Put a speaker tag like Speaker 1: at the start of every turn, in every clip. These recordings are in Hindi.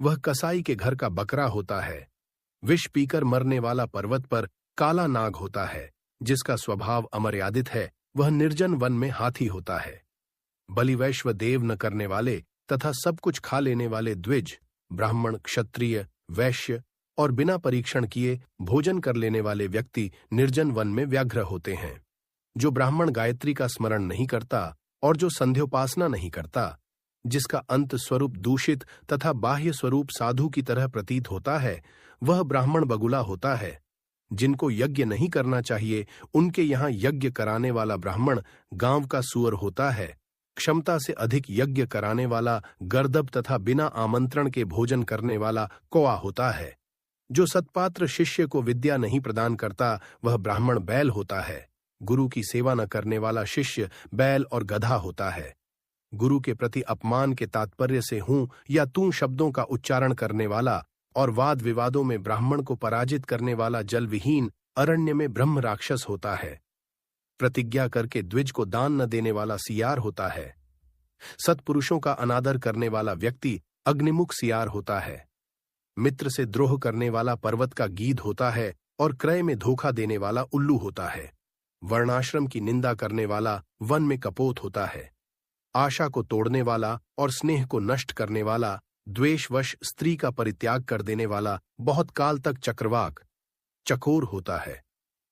Speaker 1: वह कसाई के घर का बकरा होता है। विष पीकर मरने वाला पर्वत पर काला नाग होता है। जिसका स्वभाव अमर्यादित है वह निर्जन वन में हाथी होता है। बलिवैश्व देव न करने वाले तथा सब कुछ खा लेने वाले द्विज, ब्राह्मण, क्षत्रिय, वैश्य और बिना परीक्षण किए भोजन कर लेने वाले व्यक्ति निर्जन वन में व्याघ्र होते हैं। जो ब्राह्मण गायत्री का स्मरण नहीं करता और जो संध्योपासना नहीं करता, जिसका अंत स्वरूप दूषित तथा बाह्य स्वरूप साधु की तरह प्रतीत होता है, वह ब्राह्मण बगुला होता है। जिनको यज्ञ नहीं करना चाहिए उनके यहाँ यज्ञ कराने वाला ब्राह्मण गांव का सूअर होता है। क्षमता से अधिक यज्ञ कराने वाला गर्दभ तथा बिना आमंत्रण के भोजन करने वाला कौआ होता है। जो सत्पात्र शिष्य को विद्या नहीं प्रदान करता वह ब्राह्मण बैल होता है। गुरु की सेवा न करने वाला शिष्य बैल और गधा होता है। गुरु के प्रति अपमान के तात्पर्य से हूं या तू शब्दों का उच्चारण करने वाला और वाद विवादों में ब्राह्मण को पराजित करने वाला जल विहीन अरण्य में ब्रह्म राक्षस होता है। प्रतिज्ञा करके द्विज को दान न देने वाला सियार होता है। सत्पुरुषों का अनादर करने वाला व्यक्ति अग्निमुख सियार होता है। मित्र से द्रोह करने वाला पर्वत का गीध होता है और क्रय में धोखा देने वाला उल्लू होता है। वर्णाश्रम की निंदा करने वाला वन में कपोत होता है। आशा को तोड़ने वाला और स्नेह को नष्ट करने वाला, द्वेषवश स्त्री का परित्याग कर देने वाला बहुत काल तक चक्रवाक, चकोर होता है।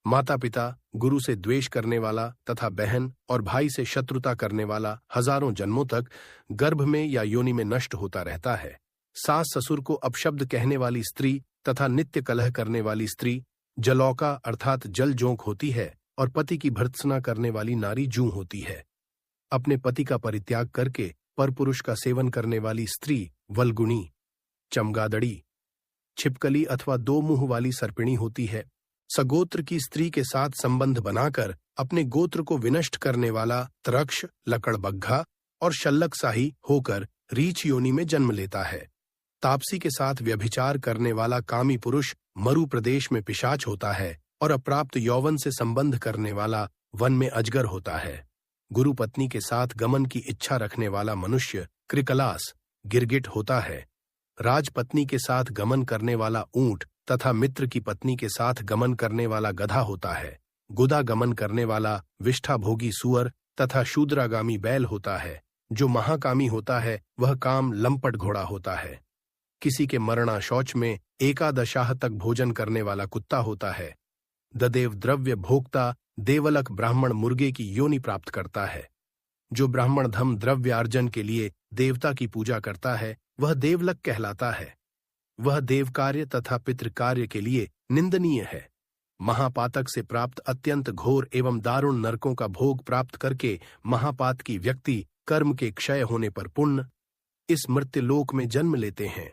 Speaker 1: माता पिता, गुरु से द्वेष करने वाला तथा बहन और भाई से शत्रुता करने वाला हजारों जन्मों तक गर्भ में या योनि में नष्ट होता रहता है। सास ससुर को अपशब्द कहने वाली स्त्री तथा नित्य कलह करने वाली स्त्री जलौका अर्थात जल जोंक होती है और पति की भर्त्सना करने वाली नारी जूं होती है। अपने पति का परित्याग करके परपुरुष का सेवन करने वाली स्त्री वल्गुणी, चमगादड़ी, छिपकली अथवा दो मुंह वाली सर्पिणी होती है। सगोत्र की स्त्री के साथ संबंध बनाकर अपने गोत्र को विनष्ट करने वाला त्रक्ष, लकड़बग्घा और शल्लकशाही होकर रीछ योनि में जन्म लेता है। तापसी के साथ व्यभिचार करने वाला कामी पुरुष मरु प्रदेश में पिशाच होता है और अप्राप्त यौवन से संबंध करने वाला वन में अजगर होता है। गुरु पत्नी के साथ गमन की इच्छा रखने वाला मनुष्य क्रिकलास, गिरगिट होता है। राजपत्नी के साथ गमन करने वाला ऊंट तथा मित्र की पत्नी के साथ गमन करने वाला गधा होता है। गुदा गमन करने वाला विष्ठाभोगी सूअर तथा शूद्रागामी बैल होता है। जो महाकामी होता है वह काम लंपट घोड़ा होता है। किसी के मरणा शौच में एकादशाह तक भोजन करने वाला कुत्ता होता है। ददेव द्रव्य भोक्ता देवलक ब्राह्मण मुर्गे की योनि प्राप्त करता है। जो ब्राह्मण धम द्रव्यार्जन के लिए देवता की पूजा करता है वह देवलक कहलाता है। वह देव कार्य तथा पितृ कार्य के लिए निंदनीय है। महापातक से प्राप्त अत्यंत घोर एवं दारुण नरकों का भोग प्राप्त करके महापात की व्यक्ति कर्म के क्षय होने पर पुण्य इस मृत्युलोक में जन्म लेते हैं।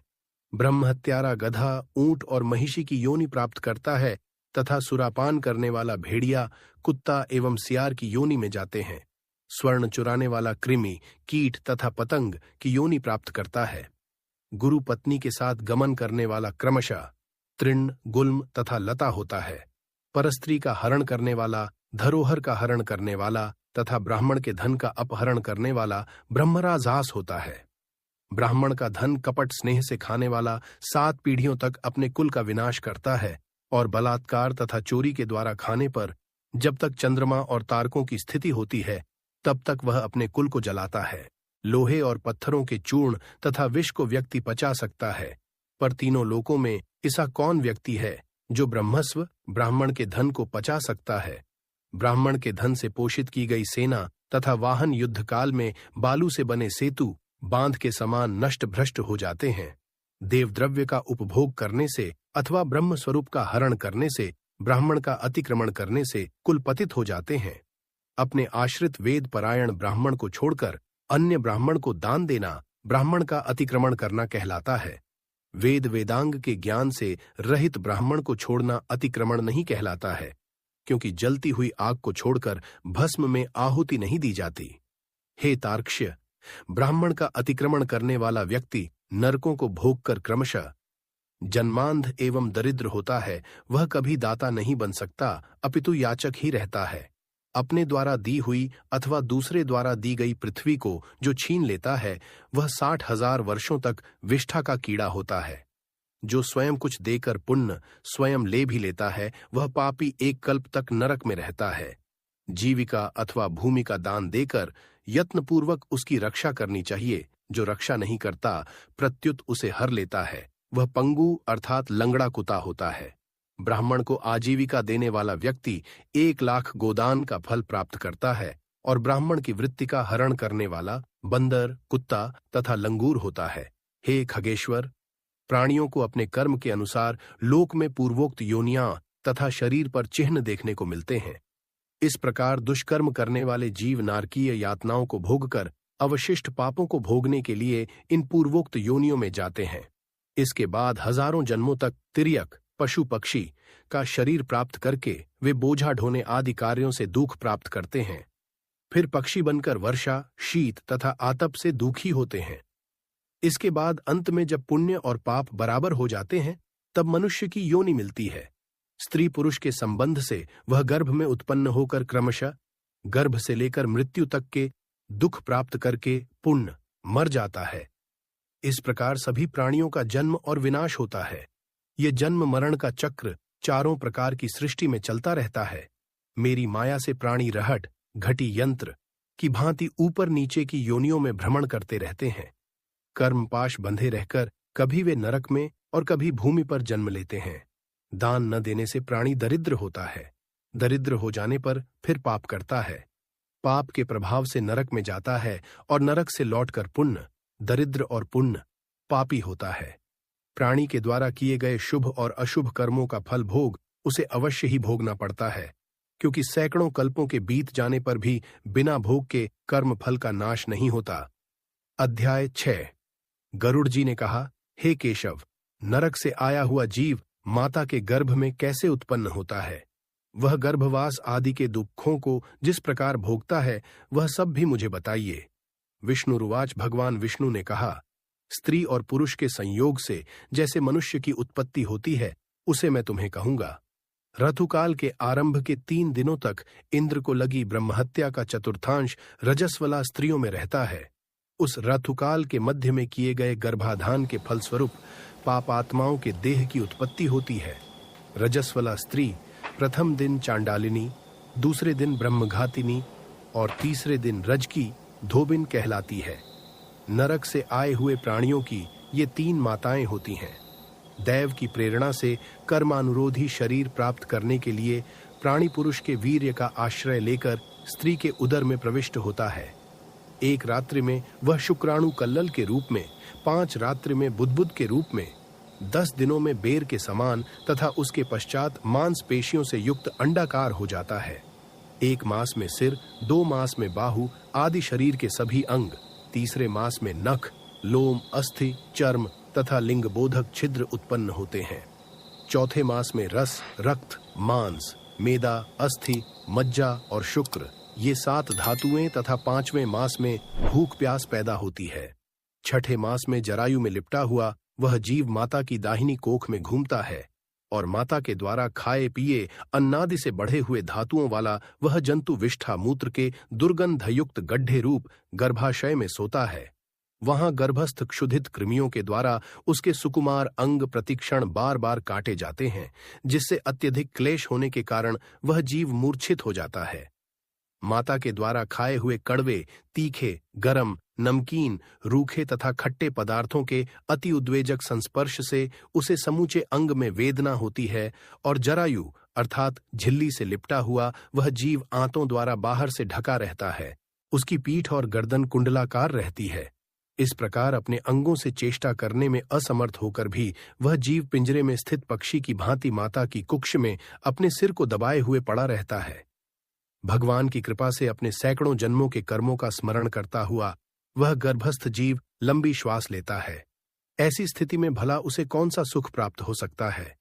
Speaker 1: ब्रह्महत्यारा गधा ऊंट और महिषी की योनि प्राप्त करता है तथा सुरापान करने वाला भेड़िया, कुत्ता एवं सियार की योनि में जाते हैं। स्वर्ण चुराने वाला कृमि, कीट तथा पतंग की योनि प्राप्त करता है। गुरु पत्नी के साथ गमन करने वाला क्रमशः तृण, गुल्म तथा लता होता है। परस्त्री का हरण करने वाला, धरोहर का हरण करने वाला तथा ब्राह्मण के धन का अपहरण करने वाला ब्रह्मराजास होता है। ब्राह्मण का धन कपट स्नेह से खाने वाला 7 पीढ़ियों तक अपने कुल का विनाश करता है और बलात्कार तथा चोरी के द्वारा खाने पर जब तक चंद्रमा और तारकों की स्थिति होती है तब तक वह अपने कुल को जलाता है। लोहे और पत्थरों के चूर्ण तथा विष को व्यक्ति पचा सकता है, पर तीनों लोकों में ऐसा कौन व्यक्ति है जो ब्रह्मस्व ब्राह्मण के धन को पचा सकता है। ब्राह्मण के धन से पोषित की गई सेना तथा वाहन युद्ध काल में बालू से बने सेतु बांध के समान नष्ट भ्रष्ट हो जाते हैं। देवद्रव्य का उपभोग करने से अथवा ब्रह्म स्वरूप का हरण करने से, ब्राह्मण का अतिक्रमण करने से कुलपतित हो जाते हैं। अपने आश्रित वेद परायण ब्राह्मण को छोड़कर अन्य ब्राह्मण को दान देना ब्राह्मण का अतिक्रमण करना कहलाता है। वेद वेदांग के ज्ञान से रहित ब्राह्मण को छोड़ना अतिक्रमण नहीं कहलाता है, क्योंकि जलती हुई आग को छोड़कर भस्म में आहुति नहीं दी जाती। हे तार्क्ष्य, ब्राह्मण का अतिक्रमण करने वाला व्यक्ति नरकों को भोगकर क्रमशः जन्मांध एवं दरिद्र होता है। वह कभी दाता नहीं बन सकता, अपितु याचक ही रहता है। अपने द्वारा दी हुई अथवा दूसरे द्वारा दी गई पृथ्वी को जो छीन लेता है, वह 60,000 वर्षों तक विष्ठा का कीड़ा होता है। जो स्वयं कुछ देकर पुण्य स्वयं ले भी लेता है, वह पापी एक कल्प तक नरक में रहता है। जीविका अथवा भूमि का दान देकर यत्नपूर्वक उसकी रक्षा करनी चाहिए। जो रक्षा नहीं करता, प्रत्युत उसे हर लेता है, वह पंगु अर्थात लंगड़ा कुत्ता होता है। ब्राह्मण को आजीविका देने वाला व्यक्ति 1,00,000 गोदान का फल प्राप्त करता है, और ब्राह्मण की वृत्ति का हरण करने वाला बंदर, कुत्ता तथा लंगूर होता है। हे खगेश्वर, प्राणियों को अपने कर्म के अनुसार लोक में पूर्वोक्त योनियां तथा शरीर पर चिन्ह देखने को मिलते हैं। इस प्रकार दुष्कर्म करने वाले जीव नारकीय यातनाओं को भोगकर अवशिष्ट पापों को भोगने के लिए इन पूर्वोक्त योनियों में जाते हैं। इसके बाद हजारों जन्मों तक तिर्यक पशु पक्षी का शरीर प्राप्त करके वे बोझा ढोने आदि कार्यों से दुख प्राप्त करते हैं। फिर पक्षी बनकर वर्षा, शीत तथा आतप से दुखी होते हैं। इसके बाद अंत में जब पुण्य और पाप बराबर हो जाते हैं, तब मनुष्य की योनि मिलती है। स्त्री पुरुष के संबंध से वह गर्भ में उत्पन्न होकर क्रमशः गर्भ से लेकर मृत्यु तक के दुख प्राप्त करके पुण्य मर जाता है। इस प्रकार सभी प्राणियों का जन्म और विनाश होता है। ये जन्म मरण का चक्र चारों प्रकार की सृष्टि में चलता रहता है। मेरी माया से प्राणी रहट घटी यंत्र की भांति ऊपर नीचे की योनियों में भ्रमण करते रहते हैं। कर्मपाश बंधे रहकर कभी वे नरक में और कभी भूमि पर जन्म लेते हैं। दान न देने से प्राणी दरिद्र होता है। दरिद्र हो जाने पर फिर पाप करता है। पाप के प्रभाव से नरक में जाता है और नरक से लौटकर पुण्य, दरिद्र और पुण्य, पापी होता है। प्राणी के द्वारा किए गए शुभ और अशुभ कर्मों का फल भोग उसे अवश्य ही भोगना पड़ता है, क्योंकि सैकड़ों कल्पों के बीत जाने पर भी बिना भोग के कर्म फल का नाश नहीं होता। अध्याय 6। गरुड़ जी ने कहा, हे केशव, नरक से आया हुआ जीव माता के गर्भ में कैसे उत्पन्न होता है? वह गर्भवास आदि के दुखों को जिस प्रकार भोगता है, वह सब भी मुझे बताइए। विष्णुरुवाच, भगवान विष्णु ने कहा, स्त्री और पुरुष के संयोग से जैसे मनुष्य की उत्पत्ति होती है, उसे मैं तुम्हें कहूंगा। ऋतुकाल के आरंभ के 3 दिनों तक इंद्र को लगी ब्रह्महत्या का चतुर्थांश रजस्वला स्त्रियों में रहता है। उस ऋतुकाल के मध्य में किए गए गर्भाधान के फलस्वरूप पापात्माओं के देह की उत्पत्ति होती है। रजस्वला स्त्री प्रथम दिन चांडालिनी, दूसरे दिन ब्रह्मघातिनी और तीसरे दिन रजकी धोबिन कहलाती है। नरक से आए हुए प्राणियों की ये 3 माताएं होती हैं। दैव की प्रेरणा से कर्मानुरोधी शरीर प्राप्त करने के लिए प्राणी पुरुष के वीर्य का आश्रय लेकर स्त्री के उदर में प्रविष्ट होता है। एक रात्रि में वह शुक्राणु कल्लल के रूप में, 5 रात्रि में बुद्बुद के रूप में, 10 दिनों में बेर के समान तथा उसके पश्चात मांसपेशियों से युक्त अंडाकार हो जाता है। 1 मास में सिर, 2 मास में बाहु आदि शरीर के सभी अंग, तीसरे मास में नख, लोम, अस्थि, चर्म तथा लिंग बोधक छिद्र उत्पन्न होते हैं। चौथे मास में रस, रक्त, मांस, मेदा, अस्थि, मज्जा और शुक्र, ये 7 धातुएं तथा 5वें मास में भूख प्यास पैदा होती है। छठे मास में जरायु में लिपटा हुआ वह जीव माता की दाहिनी कोख में घूमता है, और माता के द्वारा खाए पिए अन्नादि से बढ़े हुए धातुओं वाला वह जंतु विष्ठा मूत्र के दुर्गंधयुक्त गड्ढे रूप गर्भाशय में सोता है। वहां गर्भस्थ क्षुधित कृमियों के द्वारा उसके सुकुमार अंग प्रतिक्षण बार बार काटे जाते हैं, जिससे अत्यधिक क्लेश होने के कारण वह जीव मूर्छित हो जाता है। माता के द्वारा खाए हुए कड़वे, तीखे, गरम, नमकीन, रूखे तथा खट्टे पदार्थों के अति उद्वेजक संस्पर्श से उसे समूचे अंग में वेदना होती है, और जरायु अर्थात झिल्ली से लिपटा हुआ वह जीव आंतों द्वारा बाहर से ढका रहता है। उसकी पीठ और गर्दन कुंडलाकार रहती है। इस प्रकार अपने अंगों से चेष्टा करने में असमर्थ होकर भी वह जीव पिंजरे में स्थित पक्षी की भांति माता की कुक्ष में अपने सिर को दबाए हुए पड़ा रहता है। भगवान की कृपा से अपने सैकड़ों जन्मों के कर्मों का स्मरण करता हुआ वह गर्भस्थ जीव लंबी श्वास लेता है। ऐसी स्थिति में भला उसे कौन सा सुख प्राप्त हो सकता है?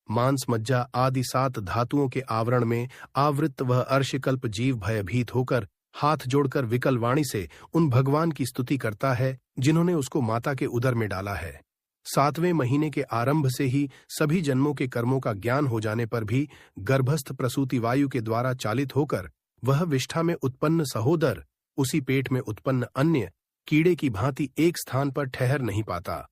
Speaker 1: मांस, मज्जा आदि 7 धातुओं के आवरण में आवृत्त वह अर्षकल्प जीव भयभीत होकर हाथ जोड़कर विकल वाणी से उन भगवान की स्तुति करता है जिन्होंने उसको माता के उदर में डाला है। 7वें महीने के आरंभ से ही सभी जन्मों के कर्मों का ज्ञान हो जाने पर भी गर्भस्थ प्रसूति वायु के द्वारा चालित होकर वह विष्ठा में उत्पन्न सहोदर उसी पेट में उत्पन्न अन्य कीड़े की भांति एक स्थान पर ठहर नहीं पाता।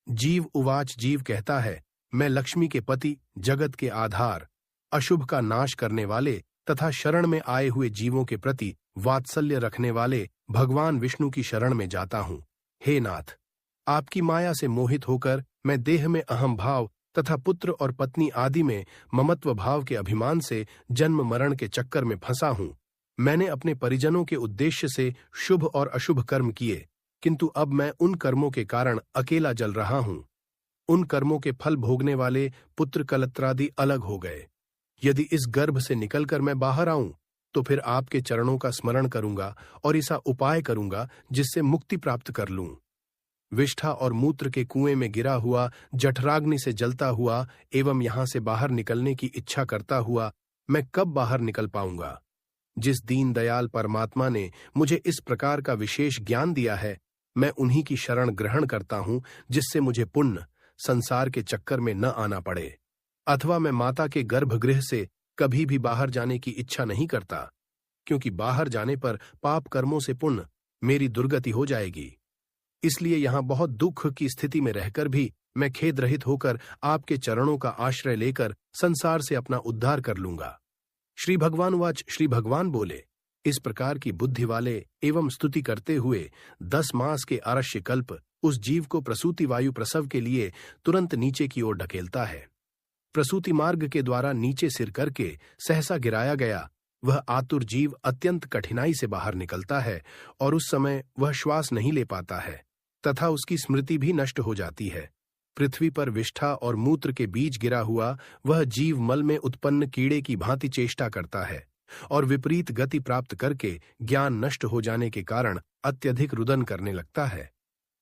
Speaker 1: जीव उवाच, जीव कहता है, मैं लक्ष्मी के पति, जगत के आधार, अशुभ का नाश करने वाले तथा शरण में आए हुए जीवों के प्रति वात्सल्य रखने वाले भगवान विष्णु की शरण में जाता हूँ। हे नाथ, आपकी माया से मोहित होकर मैं देह में अहम भाव तथा पुत्र और पत्नी आदि में ममत्व भाव के अभिमान से जन्म मरण के चक्कर में फंसा हूँ। मैंने अपने परिजनों के उद्देश्य से शुभ और अशुभ कर्म किए, किंतु अब मैं उन कर्मों के कारण अकेला जल रहा हूँ। उन कर्मों के फल भोगने वाले पुत्र कलत्रादि अलग हो गए। यदि इस गर्भ से निकलकर मैं बाहर आऊं तो फिर आपके चरणों का स्मरण करूंगा और ऐसा उपाय करूंगा जिससे मुक्ति प्राप्त कर लूं। विष्ठा और मूत्र के कुएं में गिरा हुआ, जठराग्नि से जलता हुआ एवं यहां से बाहर निकलने की इच्छा करता हुआ मैं कब बाहर निकल पाऊंगा? जिस दीन दयाल परमात्मा ने मुझे इस प्रकार का विशेष ज्ञान दिया है, मैं उन्हीं की शरण ग्रहण करता हूं, जिससे मुझे पुण्य संसार के चक्कर में न आना पड़े। अथवा मैं माता के गर्भगृह से कभी भी बाहर जाने की इच्छा नहीं करता, क्योंकि बाहर जाने पर पाप कर्मों से पुण्य मेरी दुर्गति हो जाएगी। इसलिए यहां बहुत दुख की स्थिति में रहकर भी मैं खेद रहित होकर आपके चरणों का आश्रय लेकर संसार से अपना उद्धार कर लूंगा। श्री भगवान वाच, श्री भगवान बोले, इस प्रकार की बुद्धि वाले एवं स्तुति करते हुए 10 मास के आरश्य कल्प उस जीव को प्रसूति वायु प्रसव के लिए तुरंत नीचे की ओर ढकेलता है। प्रसूति मार्ग के द्वारा नीचे सिर करके सहसा गिराया गया वह आतुर जीव अत्यंत कठिनाई से बाहर निकलता है और उस समय वह श्वास नहीं ले पाता है तथा उसकी स्मृति भी नष्ट हो जाती है। पृथ्वी पर विष्ठा और मूत्र के बीच गिरा हुआ वह जीव मल में उत्पन्न कीड़े की भांति चेष्टा करता है और विपरीत गति प्राप्त करके ज्ञान नष्ट हो जाने के कारण अत्यधिक रुदन करने लगता है।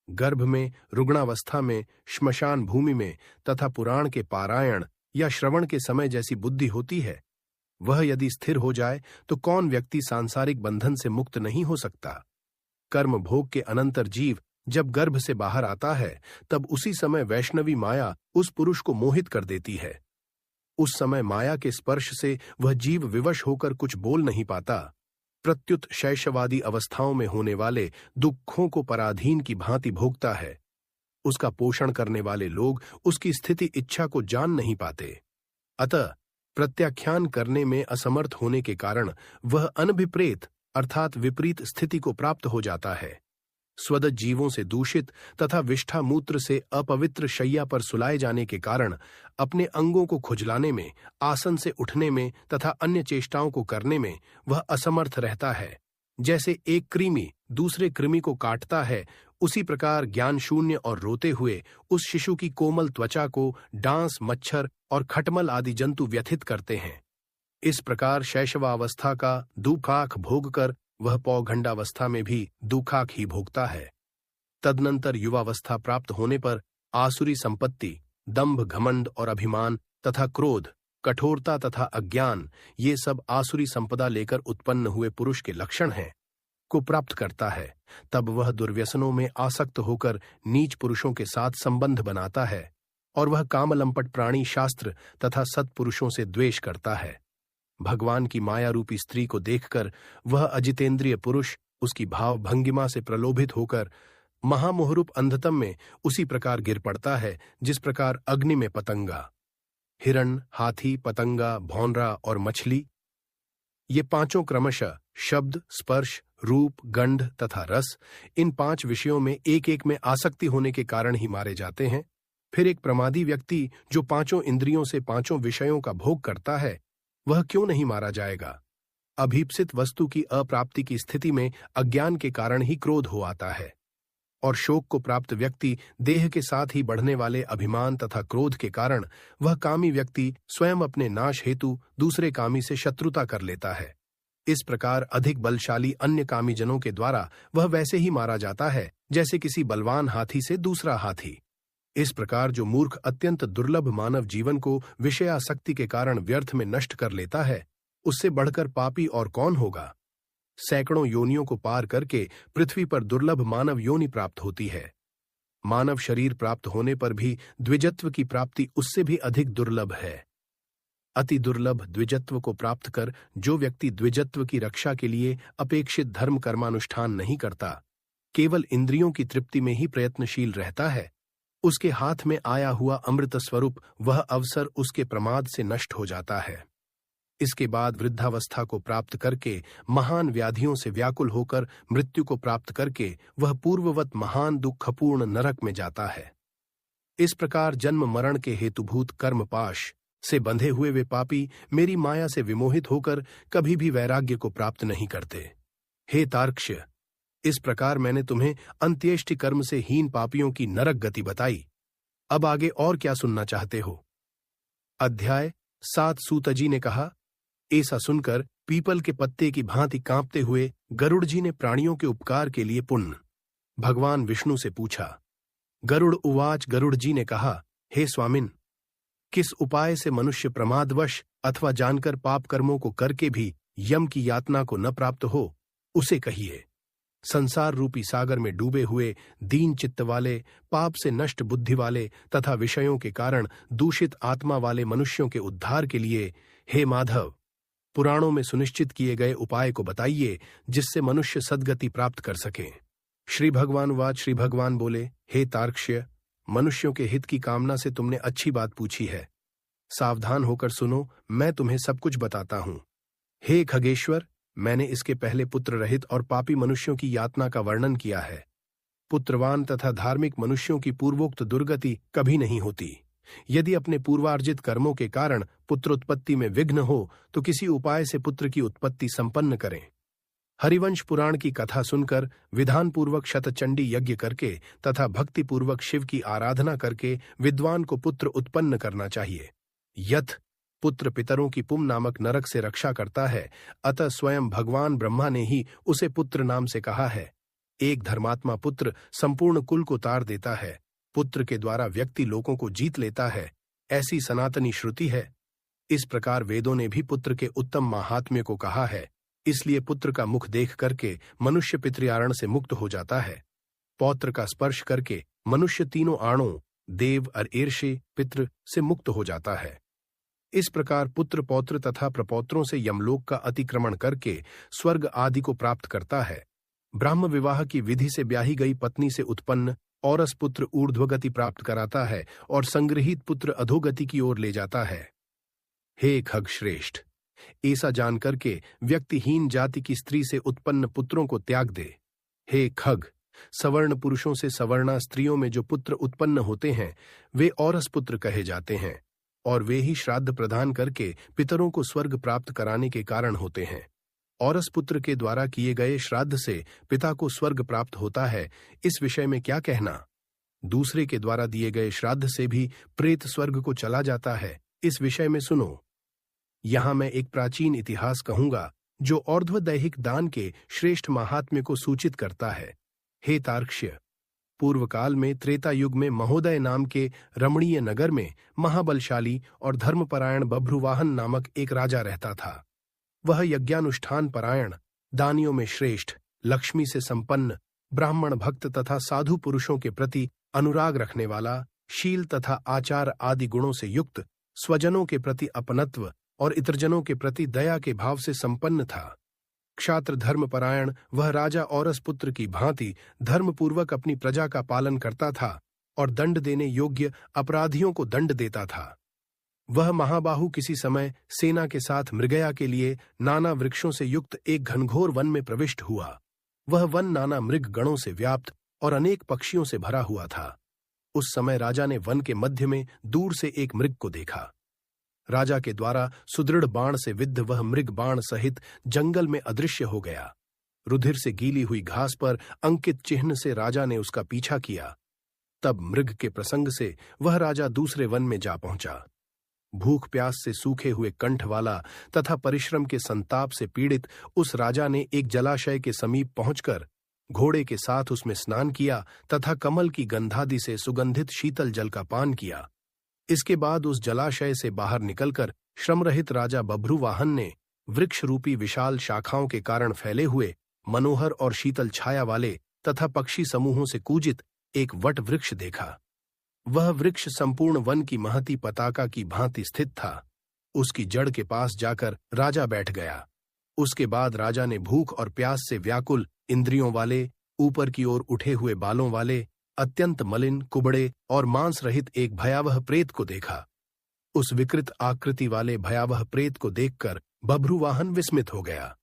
Speaker 1: गर्भ में, रुग्णावस्था में, श्मशान भूमि में तथा पुराण के पारायण या श्रवण के समय जैसी बुद्धि होती है, वह यदि स्थिर हो जाए तो कौन व्यक्ति सांसारिक बंधन से मुक्त नहीं हो सकता। कर्म भोग के अनंतर जीव जब गर्भ से बाहर आता है, तब उसी समय वैष्णवी माया उस पुरुष को मोहित कर देती है। उस समय माया के स्पर्श से वह जीव विवश होकर कुछ बोल नहीं पाता, प्रत्युत शैशवादी अवस्थाओं में होने वाले दुखों को पराधीन की भांति भोगता है। उसका पोषण करने वाले लोग उसकी स्थिति इच्छा को जान नहीं पाते, अतः प्रत्याख्यान करने में असमर्थ होने के कारण वह अनभिप्रेत अर्थात विपरीत स्थिति को प्राप्त हो जाता है। स्वदत जीवों से दूषित तथा विष्ठा मूत्र से अपवित्र शैया पर सुलाए जाने के कारण अपने अंगों को खुजलाने में, आसन से उठने में तथा अन्य चेष्टाओं को करने में वह असमर्थ रहता है। जैसे एक कृमि दूसरे कृमि को काटता है, उसी प्रकार ज्ञान शून्य और रोते हुए उस शिशु की कोमल त्वचा को डांस, मच्छर और खटमल आदि जंतु व्यथित करते हैं। इस प्रकार शैशवावस्था का दुखाख भोगकर वह पौगंडावस्था में भी दुखाख ही भोगता है। तदनंतर युवावस्था प्राप्त होने पर आसुरी संपत्ति, दंभ, घमंड और अभिमान तथा क्रोध, कठोरता तथा अज्ञान, ये सब आसुरी संपदा लेकर उत्पन्न हुए पुरुष के लक्षण हैं, को प्राप्त करता है। तब वह दुर्व्यसनों में आसक्त होकर नीच पुरुषों के साथ संबंध बनाता है और वह कामलंपट प्राणी शास्त्र तथा सत्पुरुषों से द्वेष करता है। भगवान की माया रूपी स्त्री को देखकर वह अजितेंद्रिय पुरुष उसकी भाव भंगिमा से प्रलोभित होकर महामोहरूप अंधतम में उसी प्रकार गिर पड़ता है जिस प्रकार अग्नि में पतंगा, हिरण, हाथी, पतंगा, भौंरा और मछली, ये पांचों क्रमशः शब्द, स्पर्श, रूप, गंध तथा रस, इन 5 विषयों में एक एक में आसक्ति होने के कारण ही मारे जाते हैं। फिर एक प्रमादी व्यक्ति जो 5 इंद्रियों से 5 विषयों का भोग करता है, वह क्यों नहीं मारा जाएगा? अभीप्सित वस्तु की अप्राप्ति की स्थिति में अज्ञान के कारण ही क्रोध हो आता है और शोक को प्राप्त व्यक्ति देह के साथ ही बढ़ने वाले अभिमान तथा क्रोध के कारण वह कामी व्यक्ति स्वयं अपने नाश हेतु दूसरे कामी से शत्रुता कर लेता है। इस प्रकार अधिक बलशाली अन्य कामी जनों के द्वारा वह वैसे ही मारा जाता है जैसे किसी बलवान हाथी से दूसरा हाथी। इस प्रकार जो मूर्ख अत्यंत दुर्लभ मानव जीवन को विषयासक्ति के कारण व्यर्थ में नष्ट कर लेता है, उससे बढ़कर पापी और कौन होगा? सैकड़ों योनियों को पार करके पृथ्वी पर दुर्लभ मानव योनि प्राप्त होती है। मानव शरीर प्राप्त होने पर भी द्विजत्व की प्राप्ति उससे भी अधिक दुर्लभ है। अति दुर्लभ द्विजत्व को प्राप्त कर जो व्यक्ति द्विजत्व की रक्षा के लिए अपेक्षित धर्म कर्मानुष्ठान नहीं करता, केवल इंद्रियों की तृप्ति में ही प्रयत्नशील रहता है, उसके हाथ में आया हुआ अमृत स्वरूप वह अवसर उसके प्रमाद से नष्ट हो जाता है। इसके बाद वृद्धावस्था को प्राप्त करके महान व्याधियों से व्याकुल होकर मृत्यु को प्राप्त करके वह पूर्ववत महान दुखपूर्ण नरक में जाता है। इस प्रकार जन्म मरण के हेतुभूत कर्मपाश से बंधे हुए वे पापी मेरी माया से विमोहित होकर कभी भी वैराग्य को प्राप्त नहीं करते। हे तार्क्ष्य, इस प्रकार मैंने तुम्हें अंत्येष्टि कर्म से हीन पापियों की नरक गति बताई। अब आगे और क्या सुनना चाहते हो? अध्याय 7। सूतजी ने कहा, ऐसा सुनकर पीपल के पत्ते की भांति कांपते हुए गरुड़ जी ने प्राणियों के उपकार के लिए पुण्य भगवान विष्णु से पूछा। गरुड़ उवाच, गरुड़ जी ने कहा, हे स्वामिन, किस उपाय से मनुष्य प्रमादवश अथवा जानकर पाप कर्मों को करके भी यम की यातना को न प्राप्त हो, उसे कहिए। संसार रूपी सागर में डूबे हुए दीन चित्त वाले, पाप से नष्ट बुद्धि वाले तथा विषयों के कारण दूषित आत्मा वाले मनुष्यों के उद्धार के लिए हे माधव, पुराणों में सुनिश्चित किए गए उपाय को बताइए जिससे मनुष्य सद्गति प्राप्त कर सके। श्री भगवान बोले, हे तार्क्ष्य, मनुष्यों के हित की कामना से तुमने अच्छी बात पूछी है। सावधान होकर सुनो, मैं तुम्हें सब कुछ बताता हूं। हे खगेश्वर, मैंने इसके पहले पुत्र रहित और पापी मनुष्यों की यातना का वर्णन किया है। पुत्रवान तथा धार्मिक मनुष्यों की पूर्वोक्त दुर्गति कभी नहीं होती। यदि अपने पूर्वार्जित कर्मों के कारण पुत्रोत्पत्ति में विघ्न हो तो किसी उपाय से पुत्र की उत्पत्ति संपन्न करें। हरिवंश पुराण की कथा सुनकर विधानपूर्वक शतचंडी यज्ञ करके तथा भक्तिपूर्वक शिव की आराधना करके विद्वान को पुत्र उत्पन्न करना चाहिए। यथ पुत्र पितरों की पुम नामक नरक से रक्षा करता है, अतः स्वयं भगवान ब्रह्मा ने ही उसे पुत्र नाम से कहा है। एक धर्मात्मा पुत्र संपूर्ण कुल को तार देता है। पुत्र के द्वारा व्यक्ति लोगों को जीत लेता है, ऐसी सनातनी श्रुति है। इस प्रकार वेदों ने भी पुत्र के उत्तम माहात्म्य को कहा है। इसलिए पुत्र का मुख देख करके मनुष्य पितृयारण से मुक्त हो जाता है। पौत्र का स्पर्श करके मनुष्य तीनों आणों देव और ईर्षि पितृ से मुक्त हो जाता है। इस प्रकार पुत्र पौत्र तथा प्रपौत्रों से यमलोक का अतिक्रमण करके स्वर्ग आदि को प्राप्त करता है। ब्राह्म विवाह की विधि से ब्याही गई पत्नी से उत्पन्न औरस पुत्र ऊर्ध्वगति प्राप्त कराता है और संग्रहित पुत्र अधोगति की ओर ले जाता है। हे खग श्रेष्ठ, ऐसा जानकर के व्यक्तिहीन जाति की स्त्री से उत्पन्न पुत्रों को त्याग दे। हे खग, सवर्ण पुरुषों से सवर्णा स्त्रियों में जो पुत्र उत्पन्न होते हैं वे औरस पुत्र कहे जाते हैं और वे ही श्राद्ध प्रदान करके पितरों को स्वर्ग प्राप्त कराने के कारण होते हैं। औरस पुत्र के द्वारा किए गए श्राद्ध से पिता को स्वर्ग प्राप्त होता है, इस विषय में क्या कहना। दूसरे के द्वारा दिए गए श्राद्ध से भी प्रेत स्वर्ग को चला जाता है, इस विषय में सुनो। यहां मैं एक प्राचीन इतिहास कहूंगा जो और्ध्वदैहिक दान के श्रेष्ठ महात्म्य को सूचित करता है। हे तार्क्ष्य, पूर्व काल में त्रेता युग में महोदय नाम के रमणीय नगर में महाबलशाली और धर्मपरायण बभ्रुवाहन नामक एक राजा रहता था। वह यज्ञानुष्ठान परायण, दानियों में श्रेष्ठ, लक्ष्मी से संपन्न, ब्राह्मण भक्त तथा साधु पुरुषों के प्रति अनुराग रखने वाला, शील तथा आचार आदि गुणों से युक्त, स्वजनों के प्रति अपनत्व और इतरजनों के प्रति दया के भाव से संपन्न था। क्षात्र धर्मपरायण वह राजा औरस पुत्र की भांति धर्मपूर्वक अपनी प्रजा का पालन करता था और दंड देने योग्य अपराधियों को दंड देता था। वह महाबाहु किसी समय सेना के साथ मृगया के लिए नाना वृक्षों से युक्त एक घनघोर वन में प्रविष्ट हुआ। वह वन नाना मृग गणों से व्याप्त और अनेक पक्षियों से भरा हुआ था। उस समय राजा ने वन के मध्य में दूर से एक मृग को देखा। राजा के द्वारा सुदृढ़ बाण से विद्ध वह मृग बाण सहित जंगल में अदृश्य हो गया। रुधिर से गीली हुई घास पर अंकित चिन्ह से राजा ने उसका पीछा किया। तब मृग के प्रसंग से वह राजा दूसरे वन में जा पहुंचा। भूख प्यास से सूखे हुए कंठ वाला तथा परिश्रम के संताप से पीड़ित उस राजा ने एक जलाशय के समीप पहुंचकर घोड़े के साथ उसमें स्नान किया तथा कमल की गंधादि से सुगंधित शीतल जल का पान किया। इसके बाद उस जलाशय से बाहर निकलकर श्रमरहित राजा बभ्रुवाहन ने वृक्ष रूपी विशाल शाखाओं के कारण फैले हुए मनोहर और शीतल छाया वाले तथा पक्षी समूहों से कूजित एक वट वृक्ष देखा। वह वृक्ष संपूर्ण वन की महती पताका की भांति स्थित था। उसकी जड़ के पास जाकर राजा बैठ गया। उसके बाद राजा ने भूख और प्यास से व्याकुल इंद्रियों वाले, ऊपर की ओर उठे हुए बालों वाले, अत्यंत मलिन, कुबड़े और मांस रहित एक भयावह प्रेत को देखा। उस विकृत आकृति वाले भयावह प्रेत को देखकर बभ्रुवाहन विस्मित हो गया।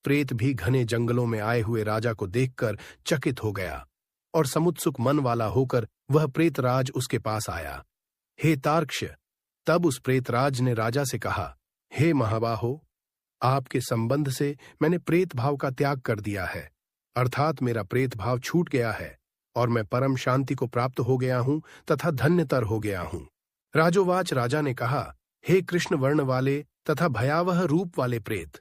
Speaker 1: प्रेत भी घने जंगलों में आए हुए राजा को देखकर चकित हो गया और समुत्सुक मन वाला होकर वह प्रेतराज उसके पास आया। हे तार्क्ष! तब उस प्रेतराज ने राजा से कहा, हे महाबाहो, आपके संबंध से मैंने प्रेत भाव का त्याग कर दिया है, अर्थात मेरा प्रेत भाव छूट गया है और मैं परम शांति को प्राप्त हो गया हूं तथा धन्यतर हो गया हूं। राजोवाच राजा ने कहा, हे कृष्ण वर्ण वाले तथा भयावह रूप वाले प्रेत,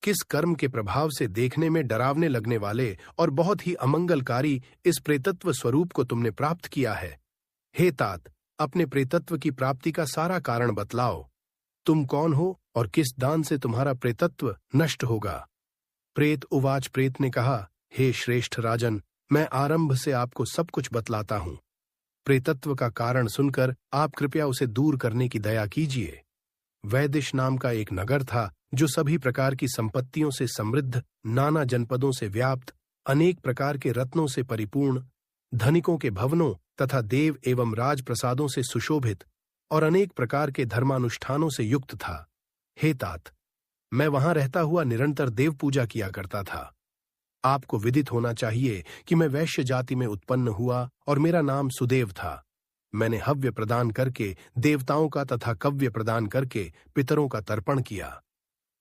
Speaker 1: किस कर्म के प्रभाव से देखने में डरावने लगने वाले और बहुत ही अमंगलकारी इस प्रेतत्व स्वरूप को तुमने प्राप्त किया है? हे तात, अपने प्रेतत्व की प्राप्ति का सारा कारण बतलाओ। तुम कौन हो और किस दान से तुम्हारा प्रेतत्व नष्ट होगा? प्रेत उवाच प्रेत ने कहा, हे श्रेष्ठ राजन, मैं आरंभ से आपको सब कुछ बतलाता हूं। प्रेतत्व का कारण सुनकर आप कृपया उसे दूर करने की दया कीजिए। वैदिश नाम का एक नगर था जो सभी प्रकार की संपत्तियों से समृद्ध, नाना जनपदों से व्याप्त, अनेक प्रकार के रत्नों से परिपूर्ण, धनिकों के भवनों तथा देव एवं राजप्रसादों से सुशोभित और अनेक प्रकार के धर्मानुष्ठानों से युक्त था। हे तात, मैं वहां रहता हुआ निरंतर देव पूजा किया करता था। आपको विदित होना चाहिए कि मैं वैश्य जाति में उत्पन्न हुआ और मेरा नाम सुदेव था। मैंने हव्य प्रदान करके देवताओं का तथा कव्य प्रदान करके पितरों का तर्पण किया।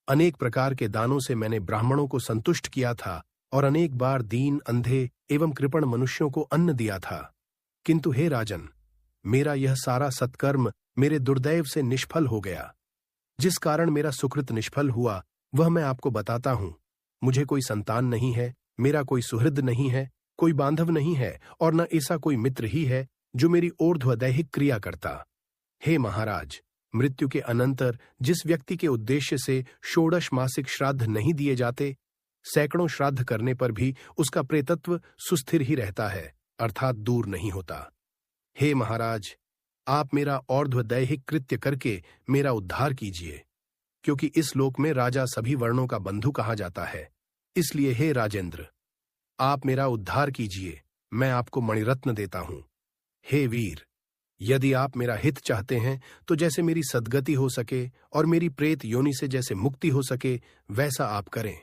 Speaker 1: अनेक प्रकार के दानों से मैंने ब्राह्मणों को संतुष्ट किया था और अनेक बार दीन, अंधे एवं कृपण मनुष्यों को अन्न दिया था। किंतु हे राजन, मेरा यह सारा सत्कर्म मेरे दुर्दैव से निष्फल हो गया। जिस कारण मेरा सुकृत निष्फल हुआ वह मैं आपको बताता हूं। मुझे कोई संतान नहीं है, मेरा कोई सुहृद नहीं है, कोई बांधव नहीं है और न ऐसा कोई मित्र ही है जो मेरी ऊर्ध्वदैहिक क्रिया करता। हे महाराज, मृत्यु के अनंतर जिस व्यक्ति के उद्देश्य से षोडश मासिक श्राद्ध नहीं दिए जाते, सैकड़ों श्राद्ध करने पर भी उसका प्रेतत्व सुस्थिर ही रहता है, अर्थात दूर नहीं होता। हे महाराज, आप मेरा ऊर्ध्वदैहिक कृत्य करके मेरा उद्धार कीजिए, क्योंकि इस लोक में राजा सभी वर्णों का बंधु कहा जाता है। इसलिए हे राजेंद्र, आप मेरा उद्धार कीजिए, मैं आपको मणिरत्न देता हूं। हे वीर, यदि आप मेरा हित चाहते हैं तो जैसे मेरी सद्गति हो सके और मेरी प्रेत योनि से जैसे मुक्ति हो सके वैसा आप करें।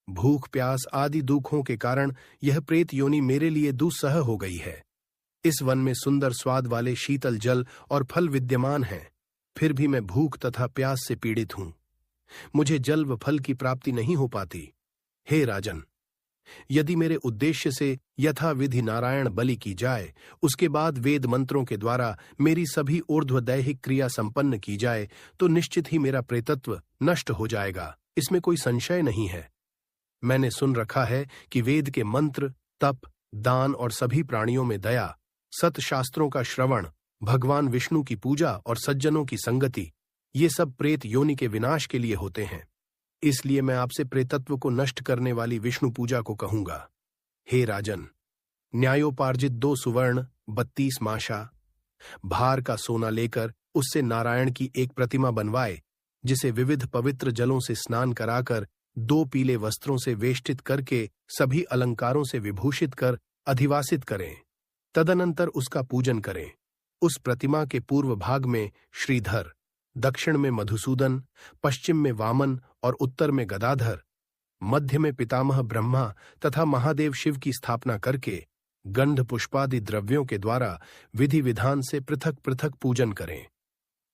Speaker 1: भूख, प्यास आदि दुखों के कारण यह प्रेत योनि मेरे लिए दुस्सह हो गई है। इस वन में सुंदर स्वाद वाले शीतल जल और फल विद्यमान हैं, फिर भी मैं भूख तथा प्यास से पीड़ित हूं। मुझे जल व फल की प्राप्ति नहीं हो पाती। हे राजन, यदि मेरे उद्देश्य से यथाविधि नारायण बलि की जाए, उसके बाद वेद मंत्रों के द्वारा मेरी सभी ऊर्ध्वदैहिक क्रिया संपन्न की जाए तो निश्चित ही मेरा प्रेतत्व नष्ट हो जाएगा, इसमें कोई संशय नहीं है। मैंने सुन रखा है कि वेद के मंत्र, तप, दान और सभी प्राणियों में दया, सत शास्त्रों का श्रवण, भगवान विष्णु की पूजा और सज्जनों की संगति, ये सब प्रेत योनि के विनाश के लिए होते हैं। इसलिए मैं आपसे प्रेतत्व को नष्ट करने वाली विष्णु पूजा को कहूंगा। हे राजन, न्यायोपार्जित 2 सुवर्ण 32 माशा भार का सोना लेकर उससे नारायण की एक प्रतिमा बनवाए, जिसे विविध पवित्र जलों से स्नान कराकर 2 पीले वस्त्रों से वेष्टित करके सभी अलंकारों से विभूषित कर अधिवासित करें। तदनंतर उसका पूजन करें। उस प्रतिमा के पूर्व भाग में श्रीधर, दक्षिण में मधुसूदन, पश्चिम में वामन और उत्तर में गदाधर, मध्य में पितामह ब्रह्मा तथा महादेव शिव की स्थापना करके गंध पुष्पादि द्रव्यों के द्वारा विधि विधान से पृथक पृथक पूजन करें।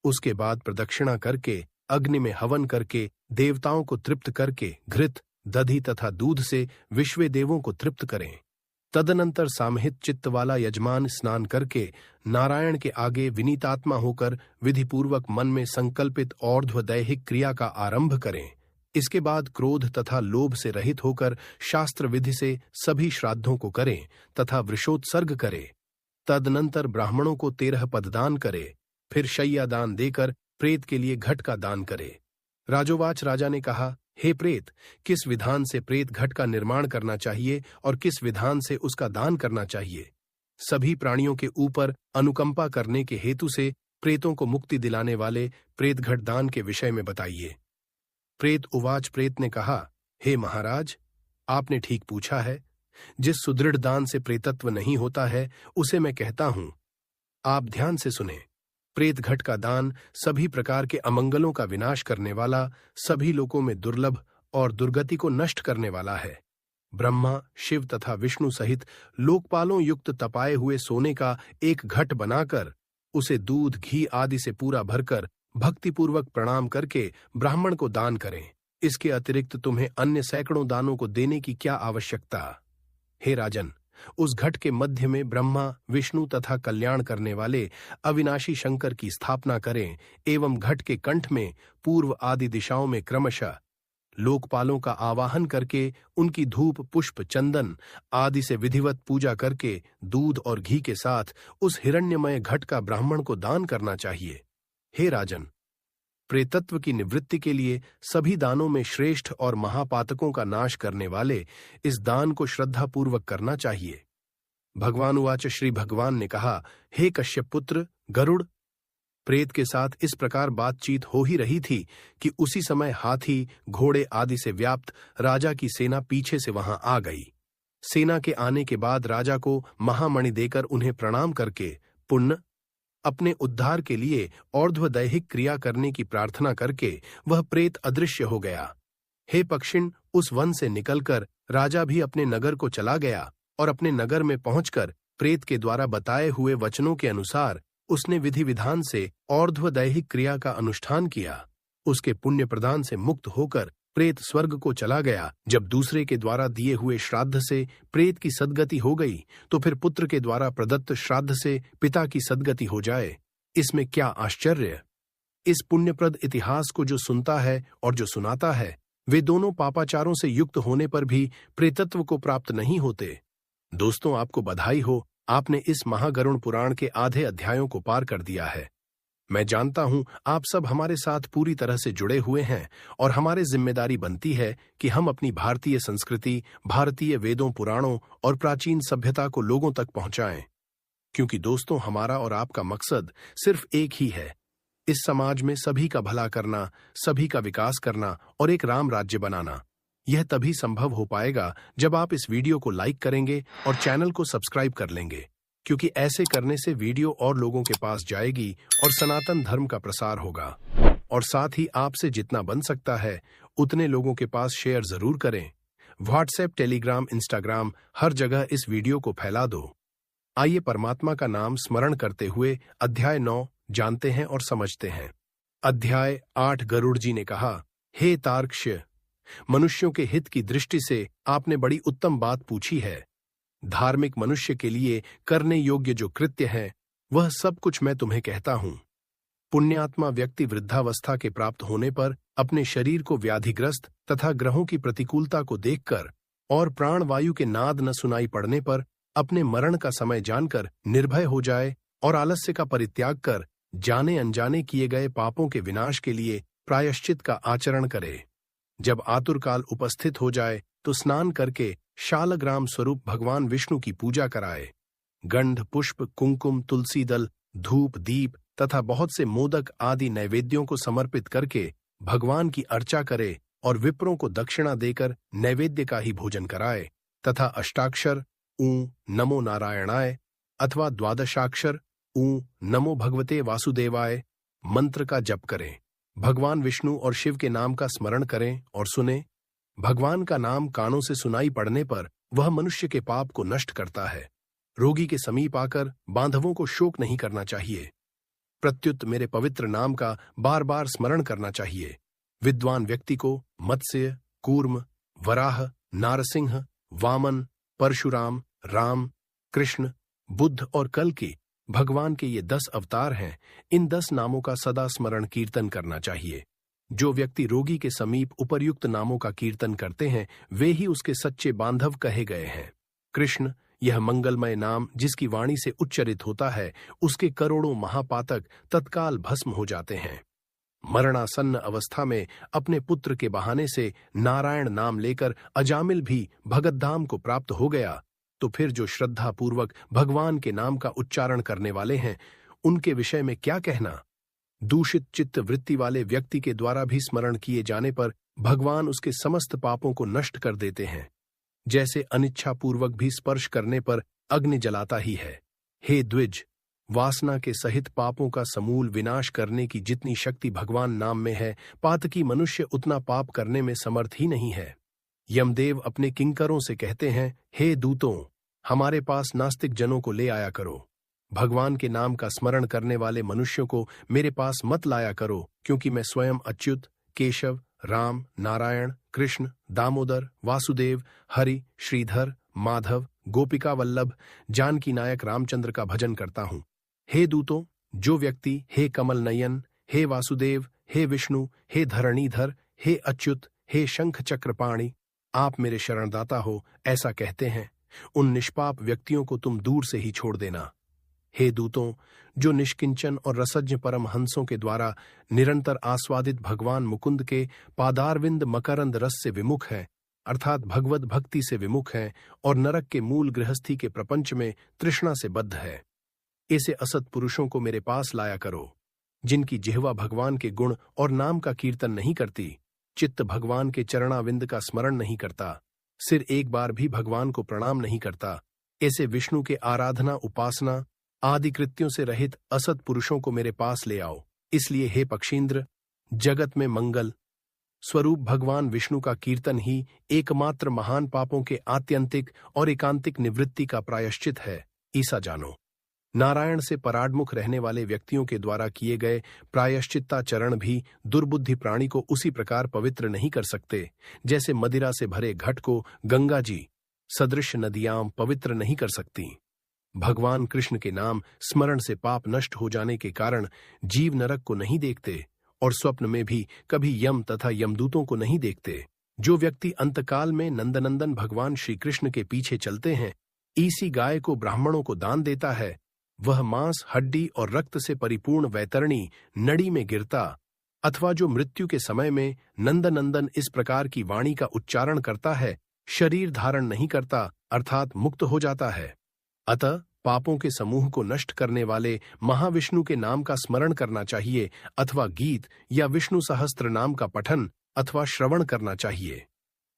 Speaker 1: उसके बाद प्रदक्षिणा करके अग्नि में हवन करके देवताओं को तृप्त करके घृत, दधि तथा दूध से विश्वे देवों को तृप्त करें। तदनंतर सामहित चित्त वाला यजमान स्नान करके नारायण के आगे विनीतात्मा होकर विधिपूर्वक मन में संकल्पित ऊर्ध्वदैहिक क्रिया का आरंभ करें। इसके बाद क्रोध तथा लोभ से रहित होकर शास्त्र विधि से सभी श्राद्धों को करें तथा वृषोत्सर्ग करें। तदनंतर ब्राह्मणों को 13 पद दान करे, फिर शय्या दान देकर प्रेत के लिए घट का दान करे। राजोवाच राजा ने कहा, हे प्रेत, किस विधान से प्रेत घट का निर्माण करना चाहिए और किस विधान से उसका दान करना चाहिए? सभी प्राणियों के ऊपर अनुकंपा करने के हेतु से प्रेतों को मुक्ति दिलाने वाले प्रेतघट दान के विषय में बताइए। प्रेत उवाच, प्रेत ने कहा, हे महाराज, आपने ठीक पूछा है। जिस सुदृढ़ दान से प्रेतत्व नहीं होता है उसे मैं कहता हूं। आप ध्यान से सुने। प्रेतघट का दान सभी प्रकार के अमंगलों का विनाश करने वाला, सभी लोकों में दुर्लभ और दुर्गति को नष्ट करने वाला है। ब्रह्मा, शिव तथा विष्णु सहित लोकपालों युक्त तपाए हुए सोने का एक घट बनाकर उसे दूध, घी आदि से पूरा भरकर भक्तिपूर्वक प्रणाम करके ब्राह्मण को दान करें। इसके अतिरिक्त तुम्हें अन्य सैकड़ों दानों को देने की क्या आवश्यकता? हे राजन, उस घट के मध्य में ब्रह्मा, विष्णु तथा कल्याण करने वाले अविनाशी शंकर की स्थापना करें एवं घट के कंठ में पूर्व आदि दिशाओं में क्रमशः लोकपालों का आवाहन करके उनकी धूप, पुष्प, चंदन आदि से विधिवत पूजा करके दूध और घी के साथ उस हिरण्यमय घट का ब्राह्मण को दान करना चाहिए। हे राजन, प्रेतत्व की निवृत्ति के लिए सभी दानों में श्रेष्ठ और महापातकों का नाश करने वाले इस दान को श्रद्धापूर्वक करना चाहिए। भगवान उवाच, श्री भगवान ने कहा, हे कश्यप पुत्र गरुड़, प्रेत के साथ इस प्रकार बातचीत हो ही रही थी कि उसी समय हाथी, घोड़े आदि से व्याप्त राजा की सेना पीछे से वहां आ गई। सेना के आने के बाद राजा को महामणि देकर उन्हें प्रणाम करके पुण्य अपने उद्धार के लिए और्ध्वदैहिक क्रिया करने की प्रार्थना करके वह प्रेत अदृश्य हो गया। हे पक्षिण, उस वन से निकलकर राजा भी अपने नगर को चला गया और अपने नगर में पहुंचकर प्रेत के द्वारा बताए हुए वचनों के अनुसार उसने विधि विधान से और्ध्वदैहिक क्रिया का अनुष्ठान किया। उसके पुण्य प्रदान से मुक्त होकर प्रेत स्वर्ग को चला गया। जब दूसरे के द्वारा दिए हुए श्राद्ध से प्रेत की सद्गति हो गई तो फिर पुत्र के द्वारा प्रदत्त श्राद्ध से पिता की सद्गति हो जाए, इसमें क्या आश्चर्य? इस पुण्यप्रद इतिहास को जो सुनता है और जो सुनाता है, वे दोनों पापाचारों से युक्त होने पर भी प्रेतत्व को प्राप्त नहीं होते। दोस्तों, आपको बधाई हो, आपने इस महागरुण पुराण के आधे अध्यायों को पार कर दिया है। मैं जानता हूं आप सब हमारे साथ पूरी तरह से जुड़े हुए हैं और हमारी जिम्मेदारी बनती है कि हम अपनी भारतीय संस्कृति, भारतीय वेदों, पुराणों और प्राचीन सभ्यता को लोगों तक पहुंचाएं। क्योंकि दोस्तों, हमारा और आपका मकसद सिर्फ एक ही है, इस समाज में सभी का भला करना, सभी का विकास करना और एक राम राज्य बनाना। यह तभी संभव हो पाएगा जब आप इस वीडियो को लाइक करेंगे और चैनल को सब्सक्राइब कर लेंगे, क्योंकि ऐसे करने से वीडियो और लोगों के पास जाएगी और सनातन धर्म का प्रसार होगा। और साथ ही आपसे जितना बन सकता है उतने लोगों के पास शेयर जरूर करें। व्हाट्सएप, टेलीग्राम, इंस्टाग्राम, हर जगह इस वीडियो को फैला दो। आइए परमात्मा का नाम स्मरण करते हुए अध्याय 9 जानते हैं और समझते हैं। अध्याय 8। गरुड़ जी ने कहा, हे तार्क्ष्य, मनुष्यों के हित की दृष्टि से आपने बड़ी उत्तम बात पूछी है। धार्मिक मनुष्य के लिए करने योग्य जो कृत्य है वह सब कुछ मैं तुम्हें कहता हूं। पुण्यात्मा व्यक्ति वृद्धावस्था के प्राप्त होने पर अपने शरीर को व्याधिग्रस्त तथा ग्रहों की प्रतिकूलता को देखकर और प्राणवायु के नाद न सुनाई पड़ने पर अपने मरण का समय जानकर निर्भय हो जाए और आलस्य का परित्याग कर जाने अनजाने किए गए पापों के विनाश के लिए प्रायश्चित का आचरण करे। जब आतुरकाल उपस्थित हो जाए तो स्नान करके शालग्राम स्वरूप भगवान विष्णु की पूजा कराए। गंध, पुष्प, कुंकुम, तुलसी दल, धूप, दीप तथा बहुत से मोदक आदि नैवेद्यों को समर्पित करके भगवान की अर्चा करे और विप्रों को दक्षिणा देकर नैवेद्य का ही भोजन कराए तथा अष्टाक्षर ऊ नमो नारायणाय अथवा द्वादशाक्षर ऊ नमो भगवते वासुदेवाय मंत्र का जप करें। भगवान विष्णु और शिव के नाम का स्मरण करें और सुने। भगवान का नाम कानों से सुनाई पड़ने पर वह मनुष्य के पाप को नष्ट करता है। रोगी के समीप आकर बांधवों को शोक नहीं करना चाहिए। प्रत्युत मेरे पवित्र नाम का बार बार स्मरण करना चाहिए। विद्वान व्यक्ति को मत्स्य, कूर्म, वराह, नारसिंह, वामन, परशुराम, राम, कृष्ण, बुद्ध और कल्कि भगवान के ये 10 अवतार हैं। इन 10 नामों का सदा स्मरण कीर्तन करना चाहिए। जो व्यक्ति रोगी के समीप उपर्युक्त नामों का कीर्तन करते हैं वे ही उसके सच्चे बांधव कहे गए हैं। कृष्ण, यह मंगलमय नाम जिसकी वाणी से उच्चरित होता है, उसके करोड़ों महापातक तत्काल भस्म हो जाते हैं। मरणासन्न अवस्था में अपने पुत्र के बहाने से नारायण नाम लेकर अजामिल भी भगतधाम को प्राप्त हो गया, तो फिर जो श्रद्धापूर्वक भगवान के नाम का उच्चारण करने वाले हैं उनके विषय में क्या कहना। दूषित चित्त वृत्ति वाले व्यक्ति के द्वारा भी स्मरण किए जाने पर भगवान उसके समस्त पापों को नष्ट कर देते हैं, जैसे अनिच्छापूर्वक भी स्पर्श करने पर अग्नि जलाता ही है। हे द्विज, वासना के सहित पापों का समूल विनाश करने की जितनी शक्ति भगवान नाम में है, पातकी मनुष्य उतना पाप करने में समर्थ ही नहीं है। यमदेव अपने किंकरों से कहते हैं, हे दूतों, हमारे पास नास्तिक जनों को ले आया करो। भगवान के नाम का स्मरण करने वाले मनुष्यों को मेरे पास मत लाया करो, क्योंकि मैं स्वयं अच्युत, केशव, राम, नारायण, कृष्ण, दामोदर, वासुदेव, हरि, श्रीधर, माधव, गोपिका वल्लभ, जानकी नायक रामचंद्र का भजन करता हूँ। हे दूतों, जो व्यक्ति हे कमल नयन, हे वासुदेव, हे विष्णु, हे धरणीधर, हे अच्युत, हे शंख चक्रपाणि, आप मेरे शरणदाता हो, ऐसा कहते हैं, उन निष्पाप व्यक्तियों को तुम दूर से ही छोड़ देना। हे दूतों, जो निष्किंचन और रसज्ञ परमहंसों के द्वारा निरंतर आस्वादित भगवान मुकुंद के पादारविंद मकरंद रस से विमुख है, अर्थात भगवत भक्ति से विमुख है और नरक के मूल गृहस्थी के प्रपंच में तृष्णा से बद्ध है, ऐसे असत पुरुषों को मेरे पास लाया करो, जिनकी जिह्वा भगवान के गुण और नाम का कीर्तन नहीं करती, चित्त भगवान के चरणाविंद का स्मरण नहीं करता, सिर एक बार भी भगवान को प्रणाम नहीं करता। ऐसे विष्णु के आराधना, उपासना आदि कृत्यों से रहित असत पुरुषों को मेरे पास ले आओ। इसलिए हे पक्षींद्र, जगत में मंगल स्वरूप भगवान विष्णु का कीर्तन ही एकमात्र महान पापों के आत्यंतिक और एकांतिक निवृत्ति का प्रायश्चित है, ऐसा जानो। नारायण से पराडमुख रहने वाले व्यक्तियों के द्वारा किए गए प्रायश्चित्ताचरण भी दुर्बुद्धि प्राणी को उसी प्रकार पवित्र नहीं कर सकते, जैसे मदिरा से भरे घट को गंगा जी सदृश नदियां पवित्र नहीं कर सकती। भगवान कृष्ण के नाम स्मरण से पाप नष्ट हो जाने के कारण जीव नरक को नहीं देखते और स्वप्न में भी कभी यम तथा यमदूतों को नहीं देखते। जो व्यक्ति अंतकाल में नंदनंदन भगवान श्री कृष्ण के पीछे चलते हैं, इसी गाय को ब्राह्मणों को दान देता है, वह मांस, हड्डी और रक्त से परिपूर्ण वैतरणी नड़ी में गिरता, अथवा जो मृत्यु के समय में नंदनंदन इस प्रकार की वाणी का उच्चारण करता है, शरीर धारण नहीं करता, अर्थात मुक्त हो जाता है। अतः पापों के समूह को नष्ट करने वाले महाविष्णु के नाम का स्मरण करना चाहिए, अथवा गीत या विष्णु सहस्त्र नाम का पठन अथवा श्रवण करना चाहिए।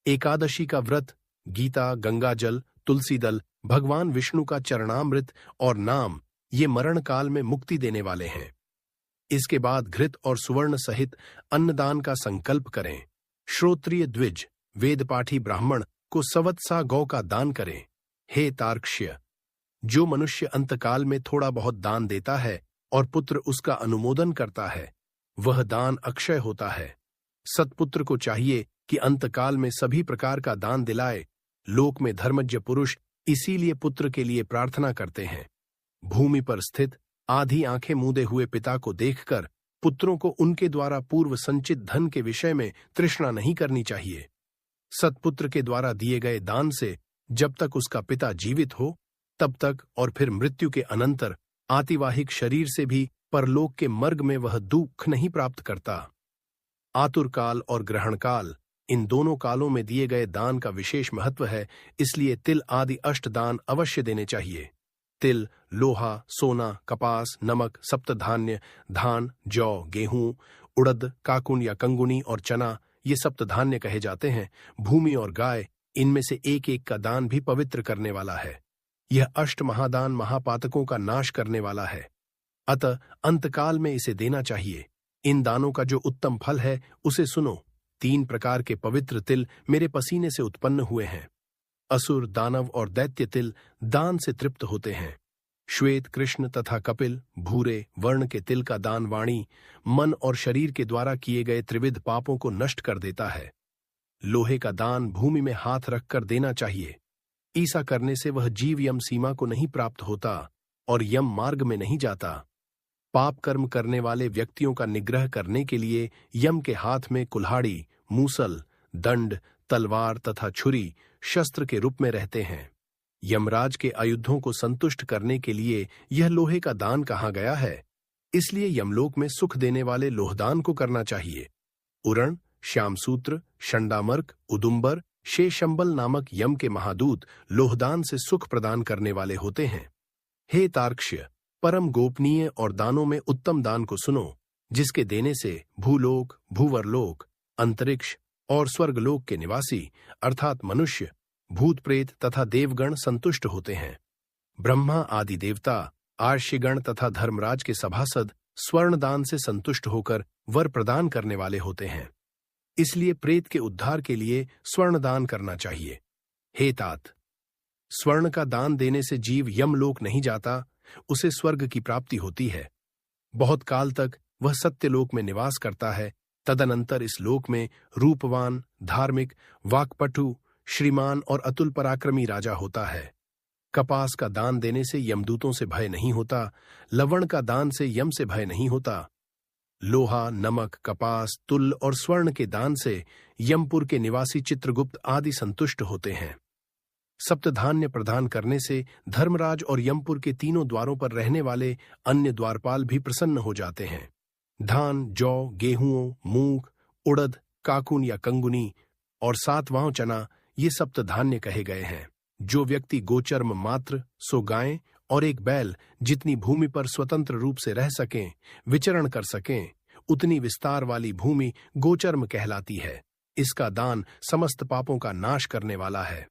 Speaker 1: एकादशी का व्रत, गीता, गंगाजल, तुलसी दल, भगवान विष्णु का चरणामृत और नाम, ये मरण काल में मुक्ति देने वाले हैं। इसके बाद घृत और सुवर्ण सहित अन्नदान का संकल्प करें। श्रोत्रिय द्विज, वेदपाठी ब्राह्मण को सवत्सा गौ का दान करें। हे तार्क्ष्य, जो मनुष्य अंतकाल में थोड़ा बहुत दान देता है और पुत्र उसका अनुमोदन करता है, वह दान अक्षय होता है। सत्पुत्र को चाहिए कि अंतकाल में सभी प्रकार का दान दिलाए। लोक में धर्मज्ञ पुरुष इसीलिए पुत्र के लिए प्रार्थना करते हैं। भूमि पर स्थित आधी आंखें मूंदे हुए पिता को देखकर पुत्रों को उनके द्वारा पूर्व संचित धन के विषय में तृष्णा नहीं करनी चाहिए। सत्पुत्र के द्वारा दिए गए दान से जब तक उसका पिता जीवित हो तब तक और फिर मृत्यु के अनंतर आतिवाहिक शरीर से भी परलोक के मर्ग में वह दुख नहीं प्राप्त करता। आतुर काल और ग्रहण काल, इन दोनों कालों में दिए गए दान का विशेष महत्व है, इसलिए तिल आदि अष्टदान अवश्य देने चाहिए। तिल, लोहा, सोना, कपास, नमक, सप्तधान्य, धान, जौ, गेहूं, उड़द, काकुन या कंगुनी और चना, ये सप्तधान्य कहे जाते हैं। भूमि और गाय, इनमें से एक एक का दान भी पवित्र करने वाला है। यह अष्ट महादान महापातकों का नाश करने वाला है, अतः अंतकाल में इसे देना चाहिए। इन दानों का जो उत्तम फल है उसे सुनो। 3 प्रकार के पवित्र तिल मेरे पसीने से उत्पन्न हुए हैं। असुर, दानव और दैत्य तिल दान से तृप्त होते हैं। श्वेत, कृष्ण तथा कपिल, भूरे वर्ण के तिल का दान वाणी, मन और शरीर के द्वारा किए गए त्रिविध पापों को नष्ट कर देता है। लोहे का दान भूमि में हाथ रखकर देना चाहिए। ऐसा करने से वह जीव यम सीमा को नहीं प्राप्त होता और यम मार्ग में नहीं जाता। पाप कर्म करने वाले व्यक्तियों का निग्रह करने के लिए यम के हाथ में कुल्हाड़ी, मूसल, दंड, तलवार तथा छुरी शस्त्र के रूप में रहते हैं। यमराज के आयुधों को संतुष्ट करने के लिए यह लोहे का दान कहा गया है, इसलिए यमलोक में सुख देने वाले लोहदान को करना चाहिए। उरण, श्यामसूत्र, शंडामर्क, उदुम्बर, शेषंबल नामक यम के महादूत लोहदान से सुख प्रदान करने वाले होते हैं। हे तार्क्ष्य, परम गोपनीय और दानों में उत्तम दान को सुनो, जिसके देने से भूलोक, भूवरलोक, अंतरिक्ष और स्वर्गलोक के निवासी अर्थात मनुष्य, भूत प्रेत तथा देवगण संतुष्ट होते हैं। ब्रह्मा आदि देवता, आर्षिगण तथा धर्मराज के सभासद स्वर्ण दान से संतुष्ट होकर वर प्रदान करने वाले होते हैं। इसलिए प्रेत के उद्धार के लिए स्वर्ण दान करना चाहिए। हे तात, स्वर्ण का दान देने से जीव यमलोक नहीं जाता, उसे स्वर्ग की प्राप्ति होती है। बहुत काल तक वह सत्यलोक में निवास करता है। तदनंतर इस लोक में रूपवान, धार्मिक, वाक्पटु, श्रीमान और अतुल पराक्रमी राजा होता है। कपास का दान देने से यमदूतों से भय नहीं होता, लवण का दान से यम से भय नहीं होता। लोहा, नमक, कपास, तुल और स्वर्ण के दान से यमपुर के निवासी चित्रगुप्त आदि संतुष्ट होते हैं। सप्तधान्य प्रदान करने से धर्मराज और यमपुर के तीनों द्वारों पर रहने वाले अन्य द्वारपाल भी प्रसन्न हो जाते हैं। धान, जौ, गेहूं, मूंग, उड़द, काकुन या कंगुनी और सातवां चना ये सप्तधान्य कहे गए हैं। जो व्यक्ति गोचर्म मात्र, सो गायें और एक बैल जितनी भूमि पर स्वतंत्र रूप से रह सकें, विचरण कर सकें, उतनी विस्तार वाली भूमि गोचर्म कहलाती है। इसका दान समस्त पापों का नाश करने वाला है।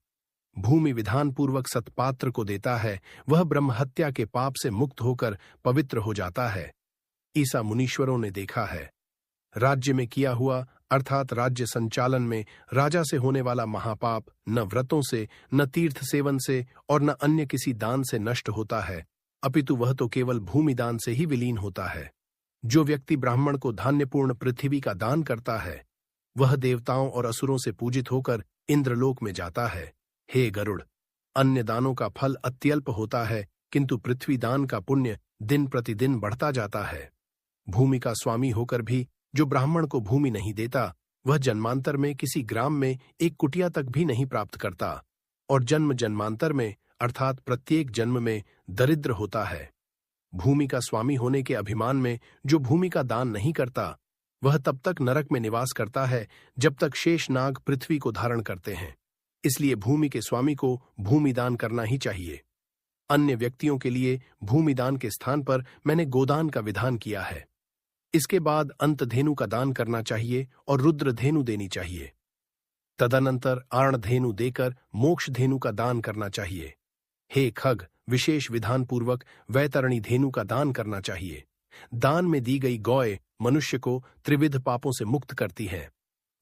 Speaker 1: भूमि विधान पूर्वक सत्पात्र को देता है, वह ब्रह्महत्या के पाप से मुक्त होकर पवित्र हो जाता है। ईसा मुनीश्वरों ने देखा है, राज्य में किया हुआ अर्थात राज्य संचालन में राजा से होने वाला महापाप न व्रतों से, न तीर्थ सेवन से और न अन्य किसी दान से नष्ट होता है, अपितु वह तो केवल भूमि दान से ही विलीन होता है। जो व्यक्ति ब्राह्मण को धान्यपूर्ण पृथ्वी का दान करता है, वह देवताओं और असुरों से पूजित होकर इंद्रलोक में जाता है। हे गरुड़, अन्य दानों का फल अत्यल्प होता है, किंतु पृथ्वी दान का पुण्य दिन प्रतिदिन बढ़ता जाता है। भूमि का स्वामी होकर भी जो ब्राह्मण को भूमि नहीं देता, वह जन्मांतर में किसी ग्राम में एक कुटिया तक भी नहीं प्राप्त करता और जन्म जन्मांतर में अर्थात प्रत्येक जन्म में दरिद्र होता है। भूमि का स्वामी होने के अभिमान में जो भूमि का दान नहीं करता, वह तब तक नरक में निवास करता है जब तक शेष नाग पृथ्वी को धारण करते हैं। इसलिए भूमि के स्वामी को भूमि दान करना ही चाहिए। अन्य व्यक्तियों के लिए भूमि दान के स्थान पर मैंने गोदान का विधान किया है। इसके बाद अंतधेनु का दान करना चाहिए और रुद्रधेनु देनी चाहिए। तदनंतर आर्णधेनु देकर मोक्षधेनु का दान करना चाहिए। हे खग, विशेष विधान पूर्वक वैतरणी धेनु का दान करना चाहिए। दान में दी गई गौएं मनुष्य को त्रिविध पापों से मुक्त करती है।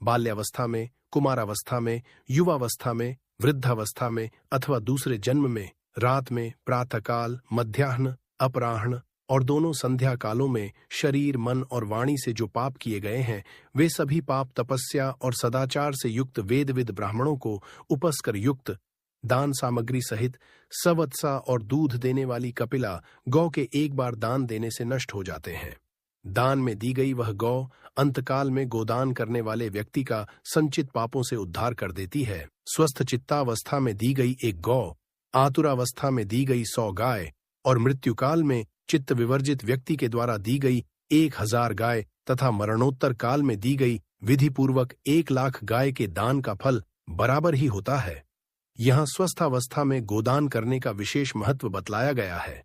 Speaker 1: बाल्यावस्था में, कुमारावस्था में, युवावस्था में, वृद्धावस्था में अथवा दूसरे जन्म में, रात में, प्रातःकाल, मध्याह्न, अपराह्न और दोनों संध्या कालों में शरीर, मन और वाणी से जो पाप किए गए हैं, वे सभी पाप तपस्या और सदाचार से युक्त वेदविद ब्राह्मणों को उपस्कर युक्त दान सामग्री सहित सवत्सा और दूध देने वाली कपिला गौ के एक बार दान देने से नष्ट हो जाते हैं। दान में दी गई वह गौ अंतकाल में गोदान करने वाले व्यक्ति का संचित पापों से उद्धार कर देती है। स्वस्थ चित्तावस्था में दी गई एक गौ, आतुरावस्था में दी गई 100 गाय और मृत्युकाल में चित्त विवर्जित व्यक्ति के द्वारा दी गई 1000 गाय तथा मरणोत्तर काल में दी गई विधि पूर्वक 1,00,000 गाय के दान का फल बराबर ही होता है। यहाँ स्वस्थावस्था में गोदान करने का विशेष महत्व बतलाया गया है।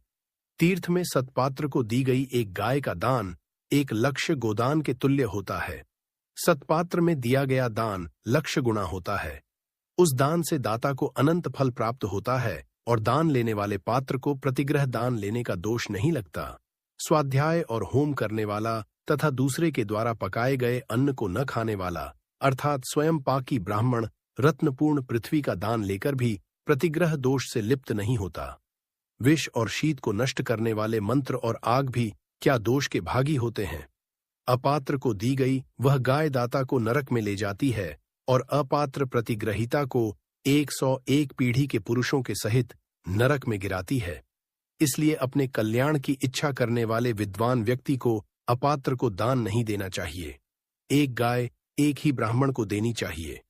Speaker 1: तीर्थ में सत्पात्र को दी गई एक गाय का दान 1 लक्ष्य गोदान के तुल्य होता है। सत्पात्र में दिया गया दान लक्ष्य गुणा होता है। उस दान से दाता को अनंत फल प्राप्त होता है और दान लेने वाले पात्र को प्रतिग्रह दान लेने का दोष नहीं लगता। स्वाध्याय और होम करने वाला तथा दूसरे के द्वारा पकाए गए अन्न को न खाने वाला अर्थात स्वयं पाकी ब्राह्मण रत्नपूर्ण पृथ्वी का दान लेकर भी प्रतिग्रह दोष से लिप्त नहीं होता। विष और शीत को नष्ट करने वाले मंत्र और आग भी क्या दोष के भागी होते हैं। अपात्र को दी गई वह गाय दाता को नरक में ले जाती है और अपात्र प्रतिग्रहिता को 101 पीढ़ी के पुरुषों के सहित नरक में गिराती है। इसलिए अपने कल्याण की इच्छा करने वाले विद्वान व्यक्ति को अपात्र को दान नहीं देना चाहिए। एक गाय एक ही ब्राह्मण को देनी चाहिए।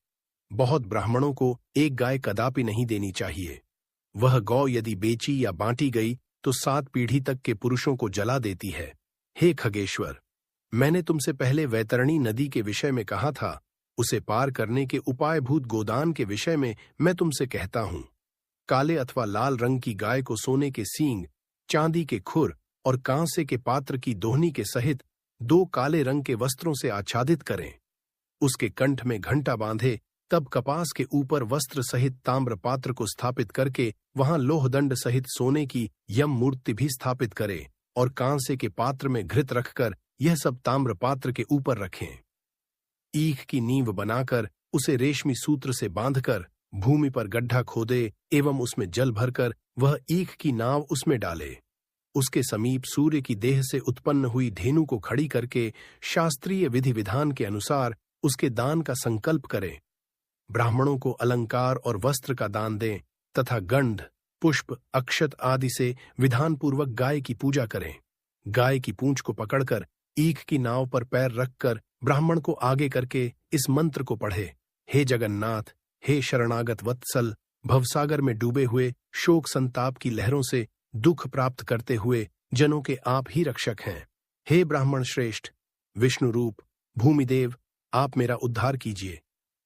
Speaker 1: बहुत ब्राह्मणों को एक गाय कदापि नहीं देनी चाहिए। वह गौ यदि बेची या बांटी गई तो 7 पीढ़ी तक के पुरुषों को जला देती है। हे खगेश्वर, मैंने तुमसे पहले वैतरणी नदी के विषय में कहा था, उसे पार करने के उपायभूत गोदान के विषय में मैं तुमसे कहता हूं। काले अथवा लाल रंग की गाय को सोने के सींग, चांदी के खुर और कांसे के पात्र की दोहनी के सहित 2 काले रंग के वस्त्रों से आच्छादित करें। उसके कंठ में घंटा बांधे, तब कपास के ऊपर वस्त्र सहित ताम्र पात्र को स्थापित करके वहां लोहदंड सहित सोने की यम मूर्ति भी स्थापित करे और कांसे के पात्र में घृत रखकर यह सब ताम्र पात्र के ऊपर रखें। ईख की नींव बनाकर उसे रेशमी सूत्र से बांधकर भूमि पर गड्ढा खोदे एवं उसमें जल भरकर वह ईख की नाव उसमें डाले। उसके समीप सूर्य की देह से उत्पन्न हुई धेनु को खड़ी करके शास्त्रीय विधि विधान के अनुसार उसके दान का संकल्प करें। ब्राह्मणों को अलंकार और वस्त्र का दान दें तथा गंध, पुष्प, अक्षत आदि से विधानपूर्वक गाय की पूजा करें। गाय की पूंछ को पकड़कर ईख की नाव पर पैर रखकर ब्राह्मण को आगे करके इस मंत्र को पढ़े। हे जगन्नाथ, हे शरणागत वत्सल, भवसागर में डूबे हुए शोक संताप की लहरों से दुख प्राप्त करते हुए जनों के आप ही रक्षक हैं। हे ब्राह्मण श्रेष्ठ, विष्णु रूप भूमिदेव, आप मेरा उद्धार कीजिए।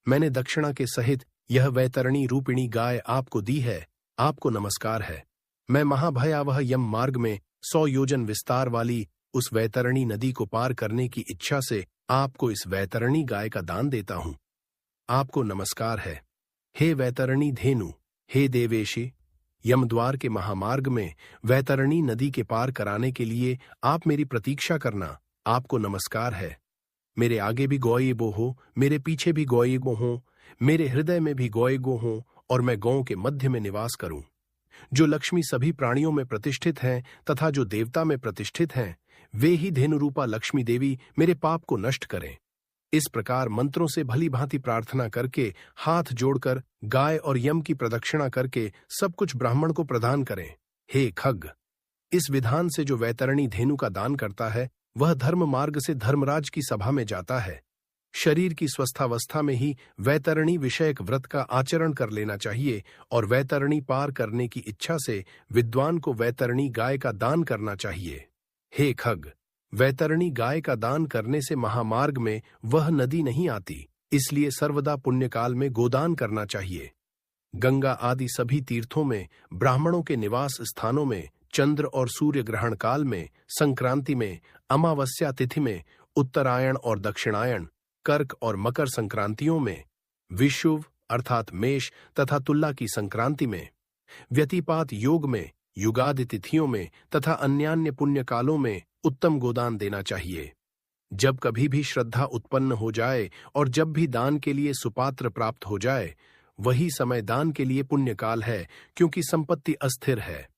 Speaker 1: मैंने दक्षिणा के सहित यह वैतरणी रूपिणी गाय आपको दी है, आपको नमस्कार है। मैं महाभयावह यम मार्ग में 100 योजन विस्तार वाली उस वैतरणी नदी को पार करने की इच्छा से आपको इस वैतरणी गाय का दान देता हूं। आपको नमस्कार है। हे वैतरणी धेनु, हे देवेशी, यमद्वार के महामार्ग में वैतरणी नदी के पार कराने के लिए आप मेरी प्रतीक्षा करना, आपको नमस्कार है। मेरे आगे भी गौएगो हो, मेरे पीछे भी गौएगो हो, मेरे हृदय में भी गौएगो हो और मैं गौं के मध्य में निवास करूं। जो लक्ष्मी सभी प्राणियों में प्रतिष्ठित हैं तथा जो देवता में प्रतिष्ठित हैं, वे ही धेनुरूपा लक्ष्मी देवी मेरे पाप को नष्ट करें। इस प्रकार मंत्रों से भली भांति प्रार्थना करके हाथ जोड़कर गाय और यम की प्रदक्षिणा करके सब कुछ ब्राह्मण को प्रदान करें। हे खग, इस विधान से जो वैतरणी धेनु का दान करता है वह धर्म मार्ग से धर्मराज की सभा में जाता है। शरीर की स्वस्थावस्था में ही वैतरणी विषयक व्रत का आचरण कर लेना चाहिए और वैतरणी पार करने की इच्छा से विद्वान को वैतरणी गाय का दान करना चाहिए। हे खग, वैतरणी गाय का दान करने से महामार्ग में वह नदी नहीं आती, इसलिए सर्वदा पुण्यकाल में गोदान करना चाहिए। गंगा आदि सभी तीर्थों में, ब्राह्मणों के निवास स्थानों में, चंद्र और सूर्य ग्रहण काल में, संक्रांति में, अमावस्या तिथि में, उत्तरायण और दक्षिणायण, कर्क और मकर संक्रांतियों में, विषुव अर्थात मेष तथा तुला की संक्रांति में, व्यतिपात योग में, युगादि तिथियों में तथा अन्यान्य पुण्य कालों में उत्तम गोदान देना चाहिए। जब कभी भी श्रद्धा उत्पन्न हो जाए और जब भी दान के लिए सुपात्र प्राप्त हो जाए, वही समय दान के लिए पुण्यकाल है, क्योंकि संपत्ति अस्थिर है।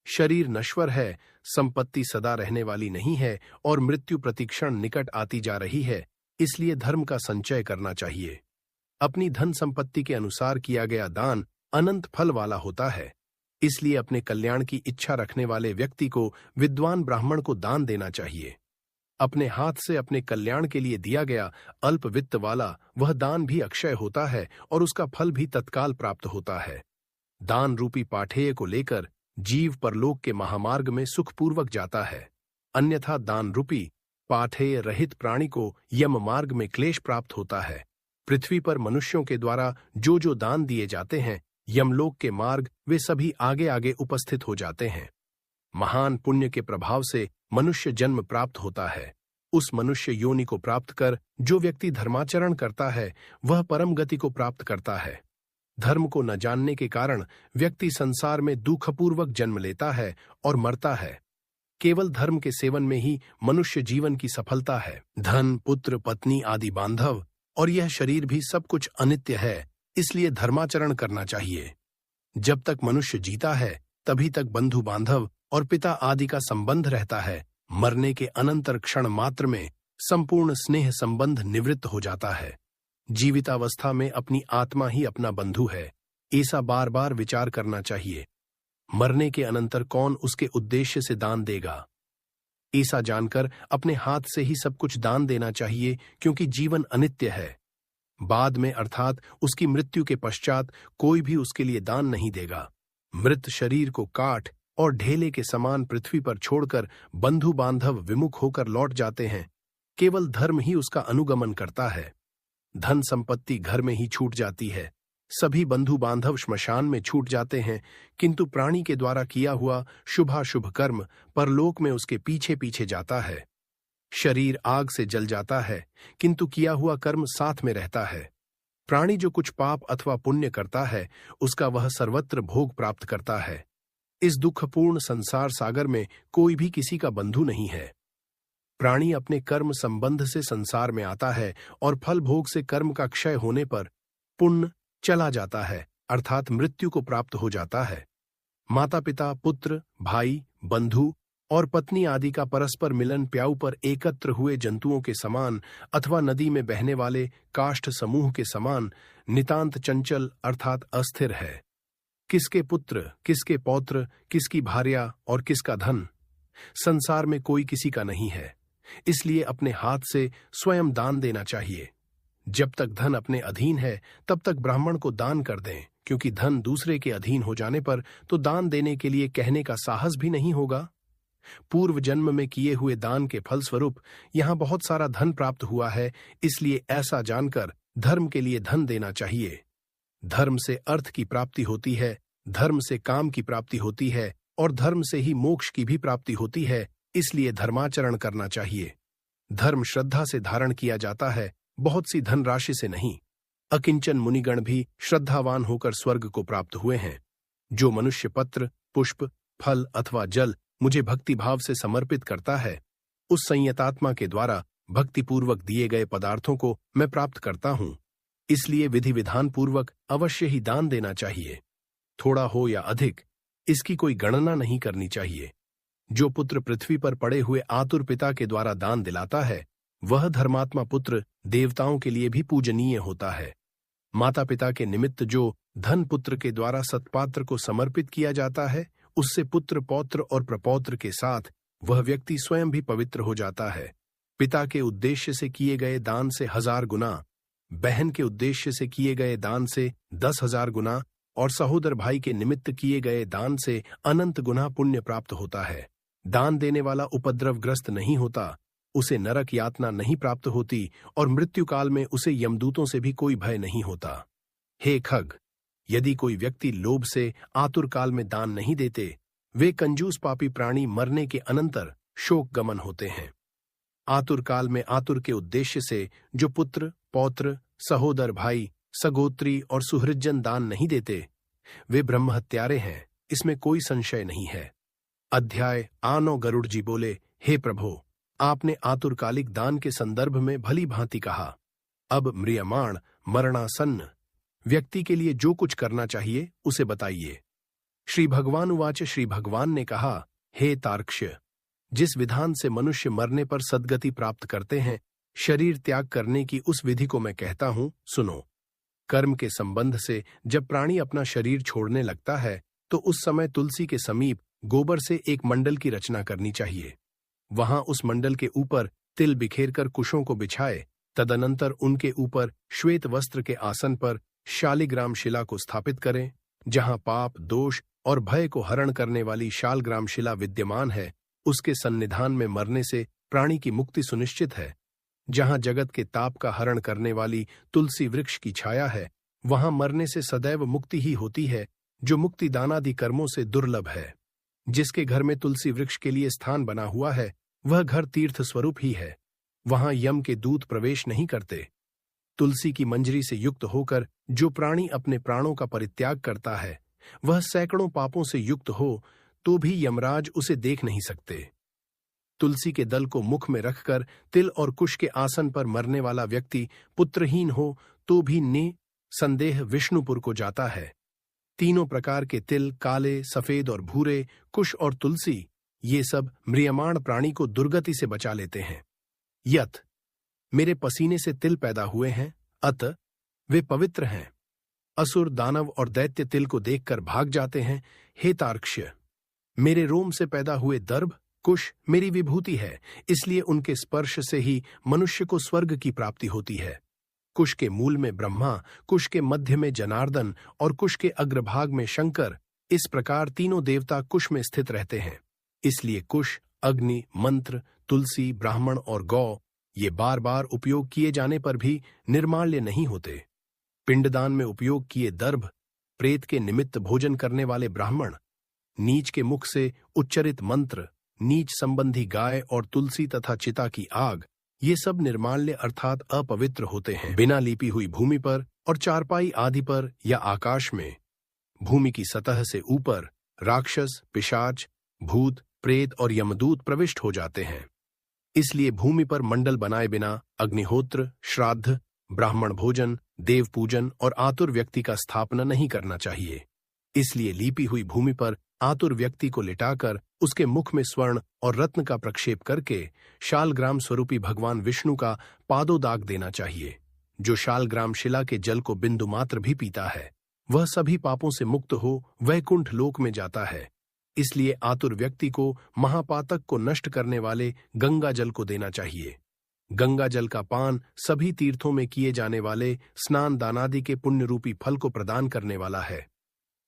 Speaker 1: शरीर नश्वर है, संपत्ति सदा रहने वाली नहीं है और मृत्यु प्रतिक्षण निकट आती जा रही है, इसलिए धर्म का संचय करना चाहिए। अपनी धन संपत्ति के अनुसार किया गया दान अनंत फल वाला होता है, इसलिए अपने कल्याण की इच्छा रखने वाले व्यक्ति को विद्वान ब्राह्मण को दान देना चाहिए। अपने हाथ से अपने कल्याण के लिए दिया गया अल्प वित्त वाला वह दान भी अक्षय होता है और उसका फल भी तत्काल प्राप्त होता है। दान रूपी पाठेय को लेकर जीव परलोक के महामार्ग में सुखपूर्वक जाता है, अन्यथा दान रूपी पाठेय रहित प्राणी को यम मार्ग में क्लेश प्राप्त होता है। पृथ्वी पर मनुष्यों के द्वारा जो जो दान दिए जाते हैं, यमलोक के मार्ग वे सभी आगे आगे उपस्थित हो जाते हैं। महान पुण्य के प्रभाव से मनुष्य जन्म प्राप्त होता है। उस मनुष्य योनि को प्राप्त कर जो व्यक्ति धर्माचरण करता है वह परम गति को प्राप्त करता है। धर्म को न जानने के कारण व्यक्ति संसार में दुखपूर्वक जन्म लेता है और मरता है। केवल धर्म के सेवन में ही मनुष्य जीवन की सफलता है। धन, पुत्र, पत्नी आदि बांधव और यह शरीर भी सब कुछ अनित्य है, इसलिए धर्माचरण करना चाहिए। जब तक मनुष्य जीता है तभी तक बंधु बांधव और पिता आदि का संबंध रहता है। मरने के अनंतर क्षण मात्र में संपूर्ण स्नेह संबंध निवृत्त हो जाता है। जीवितावस्था में अपनी आत्मा ही अपना बंधु है, ऐसा बार बार विचार करना चाहिए। मरने के अनंतर कौन उसके उद्देश्य से दान देगा, ऐसा जानकर अपने हाथ से ही सब कुछ दान देना चाहिए, क्योंकि जीवन अनित्य है। बाद में अर्थात उसकी मृत्यु के पश्चात कोई भी उसके लिए दान नहीं देगा। मृत शरीर को काठ और ढेले के समान पृथ्वी पर छोड़कर बंधु बांधव विमुख होकर लौट जाते हैं। केवल धर्म ही उसका अनुगमन करता है। धन संपत्ति घर में ही छूट जाती है। सभी बंधु बांधव श्मशान में छूट जाते हैं, किंतु प्राणी के द्वारा किया हुआ शुभाशुभ कर्म परलोक में उसके पीछे पीछे जाता है। शरीर आग से जल जाता है, किंतु किया हुआ कर्म साथ में रहता है। प्राणी जो कुछ पाप अथवा पुण्य करता है, उसका वह सर्वत्र भोग प्राप्त करता है। इस दुखपूर्ण संसार सागर में कोई भी किसी का बंधु नहीं है। प्राणी अपने कर्म संबंध से संसार में आता है और फल भोग से कर्म का क्षय होने पर पुण्य चला जाता है, अर्थात मृत्यु को प्राप्त हो जाता है। माता पिता, पुत्र, भाई, बंधु और पत्नी आदि का परस्पर मिलन प्याऊ पर एकत्र हुए जंतुओं के समान अथवा नदी में बहने वाले काष्ठ समूह के समान नितांत चंचल अर्थात अस्थिर है। किसके पुत्र, किसके पौत्र, किसकी भार्या और किसका धन, संसार में कोई किसी का नहीं है। इसलिए अपने हाथ से स्वयं दान देना चाहिए। जब तक धन अपने अधीन है तब तक ब्राह्मण को दान कर दें, क्योंकि धन दूसरे के अधीन हो जाने पर तो दान देने के लिए कहने का साहस भी नहीं होगा। पूर्व जन्म में किए हुए दान के फलस्वरूप यहां बहुत सारा धन प्राप्त हुआ है, इसलिए ऐसा जानकर धर्म के लिए धन देना चाहिए। धर्म से अर्थ की प्राप्ति होती है, धर्म से काम की प्राप्ति होती है और धर्म से ही मोक्ष की भी प्राप्ति होती है, इसलिए धर्माचरण करना चाहिए। धर्म श्रद्धा से धारण किया जाता है, बहुत सी धनराशि से नहीं। अकिंचन मुनिगण भी श्रद्धावान होकर स्वर्ग को प्राप्त हुए हैं। जो मनुष्य पत्र, पुष्प, फल अथवा जल मुझे भक्ति भाव से समर्पित करता है, उस संयतात्मा के द्वारा भक्तिपूर्वक दिए गए पदार्थों को मैं प्राप्त करता हूं। इसलिए विधि विधान पूर्वक अवश्य ही दान देना चाहिए। थोड़ा हो या अधिक, इसकी कोई गणना नहीं करनी चाहिए। जो पुत्र पृथ्वी पर पड़े हुए आतुर पिता के द्वारा दान दिलाता है, वह धर्मात्मा पुत्र देवताओं के लिए भी पूजनीय होता है। माता पिता के निमित्त जो धन पुत्र के द्वारा सत्पात्र को समर्पित किया जाता है, उससे पुत्र, पौत्र और प्रपौत्र के साथ वह व्यक्ति स्वयं भी पवित्र हो जाता है। पिता के उद्देश्य से किए गए दान से 1000 गुना, बहन के उद्देश्य से किए गए दान से 10,000 गुना और सहोदर भाई के निमित्त किए गए दान से अनंत गुना पुण्य प्राप्त होता है। दान देने वाला उपद्रवग्रस्त नहीं होता, उसे नरक यातना नहीं प्राप्त होती और मृत्यु काल में उसे यमदूतों से भी कोई भय नहीं होता। हे खग, यदि कोई व्यक्ति लोभ से आतुर काल में दान नहीं देते, वे कंजूस पापी प्राणी मरने के अनंतर शोक गमन होते हैं। आतुर काल में आतुर के उद्देश्य से जो पुत्र, पौत्र, सहोदर भाई, सगोत्री और सुहृजन दान नहीं देते, वे ब्रह्महत्यारे हैं, इसमें कोई संशय नहीं है। अध्याय 8 गरुड़ जी बोले, हे प्रभो, आपने आतुरकालिक दान के संदर्भ में भली भांति कहा। अब म्रियमाण मरणासन्न व्यक्ति के लिए जो कुछ करना चाहिए उसे बताइए। श्री भगवान उवाच, श्री भगवान ने कहा, हे तार्क्ष्य, जिस विधान से मनुष्य मरने पर सद्गति प्राप्त करते हैं, शरीर त्याग करने की उस विधि को मैं कहता हूं, सुनो। कर्म के संबंध से जब प्राणी अपना शरीर छोड़ने लगता है, तो उस समय तुलसी के समीप गोबर से एक मंडल की रचना करनी चाहिए। वहां उस मंडल के ऊपर तिल बिखेरकर कुशों को बिछाए, तदनंतर उनके ऊपर श्वेत वस्त्र के आसन पर शालिग्राम शिला को स्थापित करें। जहां पाप, दोष और भय को हरण करने वाली शालग्राम शिला विद्यमान है, उसके सन्निधान में मरने से प्राणी की मुक्ति सुनिश्चित है। जहां जगत के ताप का हरण करने वाली तुलसी वृक्ष की छाया है, वहां मरने से सदैव मुक्ति ही होती है, जो मुक्ति दानादि कर्मों से दुर्लभ है। जिसके घर में तुलसी वृक्ष के लिए स्थान बना हुआ है, वह घर तीर्थ स्वरूप ही है। वहां यम के दूत प्रवेश नहीं करते। तुलसी की मंजरी से युक्त होकर जो प्राणी अपने प्राणों का परित्याग करता है, वह सैकड़ों पापों से युक्त हो तो भी यमराज उसे देख नहीं सकते। तुलसी के दल को मुख में रखकर तिल और कुश के आसन पर मरने वाला व्यक्ति पुत्रहीन हो तो भी संदेह विष्णुपुर को जाता है। तीनों प्रकार के तिल, काले, सफेद और भूरे, कुश और तुलसी, ये सब म्रियमाण प्राणी को दुर्गति से बचा लेते हैं। यत मेरे पसीने से तिल पैदा हुए हैं, अत वे पवित्र हैं। असुर, दानव और दैत्य तिल को देखकर भाग जाते हैं। हे तार्क्ष्य, मेरे रोम से पैदा हुए दर्भ, कुश मेरी विभूति है, इसलिए उनके स्पर्श से ही मनुष्य को स्वर्ग की प्राप्ति होती है। कुश के मूल में ब्रह्मा, कुश के मध्य में जनार्दन और कुश के अग्रभाग में शंकर, इस प्रकार तीनों देवता कुश में स्थित रहते हैं। इसलिए कुश, अग्नि, मंत्र, तुलसी, ब्राह्मण और गौ, ये बार बार उपयोग किए जाने पर भी निर्माल्य नहीं होते। पिंडदान में उपयोग किए दर्भ, प्रेत के निमित्त भोजन करने वाले ब्राह्मण, नीच के मुख से उच्चरित मंत्र, नीच संबंधी गाय और तुलसी तथा चिता की आग, ये सब निर्माल्य अर्थात अपवित्र होते हैं। बिना लीपी हुई भूमि पर और चारपाई आदि पर या आकाश में, भूमि की सतह से ऊपर राक्षस, पिशाच, भूत, प्रेत और यमदूत प्रविष्ट हो जाते हैं। इसलिए भूमि पर मंडल बनाए बिना अग्निहोत्र, श्राद्ध, ब्राह्मण भोजन, देव पूजन और आतुर व्यक्ति का स्थापना नहीं करना चाहिए। इसलिए लीपी हुई भूमि पर आतुर व्यक्ति को लिटाकर उसके मुख में स्वर्ण और रत्न का प्रक्षेप करके शालग्राम स्वरूपी भगवान विष्णु का पादोदाग देना चाहिए। जो शालग्राम शिला के जल को बिंदु मात्र भी पीता है, वह सभी पापों से मुक्त हो वैकुंठ लोक में जाता है। इसलिए आतुर व्यक्ति को महापातक को नष्ट करने वाले गंगा जल को देना चाहिए। गंगा जल का पान सभी तीर्थों में किए जाने वाले स्नान दानादि के पुण्य रूपी फल को प्रदान करने वाला है।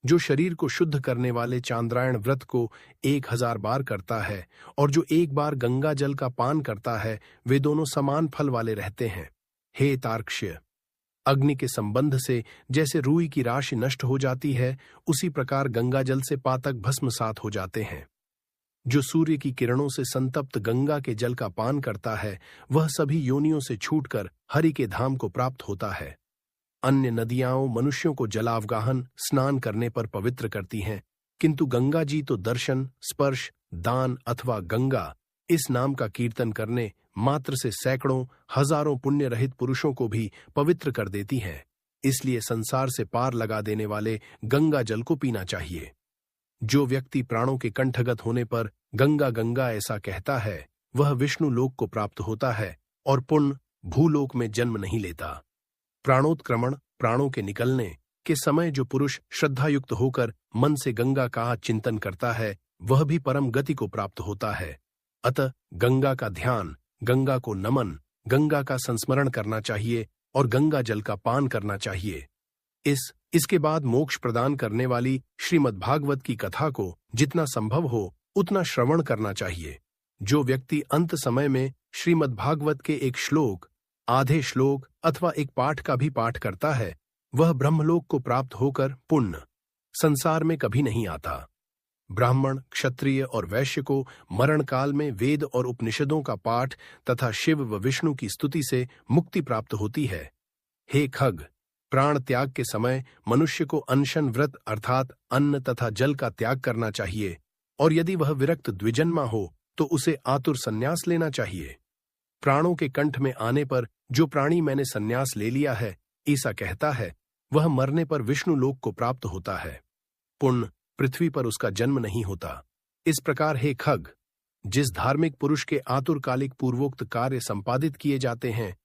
Speaker 1: जो शरीर को शुद्ध करने वाले चांद्रायण व्रत को 1000 बार करता है और जो एक बार गंगा जल का पान करता है, वे दोनों समान फल वाले रहते हैं। हे तार्क्ष्य, अग्नि के संबंध से जैसे रुई की राशि नष्ट हो जाती है, उसी प्रकार गंगा जल से पातक भस्मसात हो जाते हैं। जो सूर्य की किरणों से संतप्त गंगा के जल का पान करता है, वह सभी योनियों से छूटकर हरि के धाम को प्राप्त होता है। अन्य नदियां मनुष्यों को जलावगाहन, स्नान करने पर पवित्र करती हैं, किंतु गंगा जी तो दर्शन, स्पर्श, दान अथवा गंगा इस नाम का कीर्तन करने मात्र से सैकड़ों, हजारों पुण्य रहित पुरुषों को भी पवित्र कर देती हैं। इसलिए संसार से पार लगा देने वाले गंगा जल को पीना चाहिए। जो व्यक्ति प्राणों के कंठगत होने पर गंगा गंगा ऐसा कहता है, वह विष्णु लोक को प्राप्त होता है और पुण्य भूलोक में जन्म नहीं लेता। प्राणोत्क्रमण, प्राणों के निकलने के समय जो पुरुष श्रद्धायुक्त होकर मन से गंगा का चिंतन करता है, वह भी परम गति को प्राप्त होता है। अतः गंगा का ध्यान, गंगा को नमन, गंगा का संस्मरण करना चाहिए और गंगा जल का पान करना चाहिए। इसके बाद मोक्ष प्रदान करने वाली श्रीमद् भागवत की कथा को जितना संभव हो उतना श्रवण करना चाहिए। जो व्यक्ति अंत समय में श्रीमद् भागवत के एक श्लोक, आधे श्लोक अथवा एक पाठ का भी पाठ करता है, वह ब्रह्मलोक को प्राप्त होकर पुण्य संसार में कभी नहीं आता। ब्राह्मण, क्षत्रिय और वैश्य को मरण काल में वेद और उपनिषदों का पाठ तथा शिव व विष्णु की स्तुति से मुक्ति प्राप्त होती है। हे खग, प्राण त्याग के समय मनुष्य को अनशन व्रत अर्थात अन्न तथा जल का त्याग करना चाहिए, और यदि वह विरक्त द्विजन्मा हो तो उसे आतुर संन्यास लेना चाहिए। प्राणों के कंठ में आने पर जो प्राणी मैंने संन्यास ले लिया है, ऐसा कहता है, वह मरने पर विष्णु लोक को प्राप्त होता है। पुण्य पृथ्वी पर उसका जन्म नहीं होता। इस प्रकार हे खग, जिस धार्मिक पुरुष के आतुरकालिक पूर्वोक्त कार्य संपादित किए जाते हैं,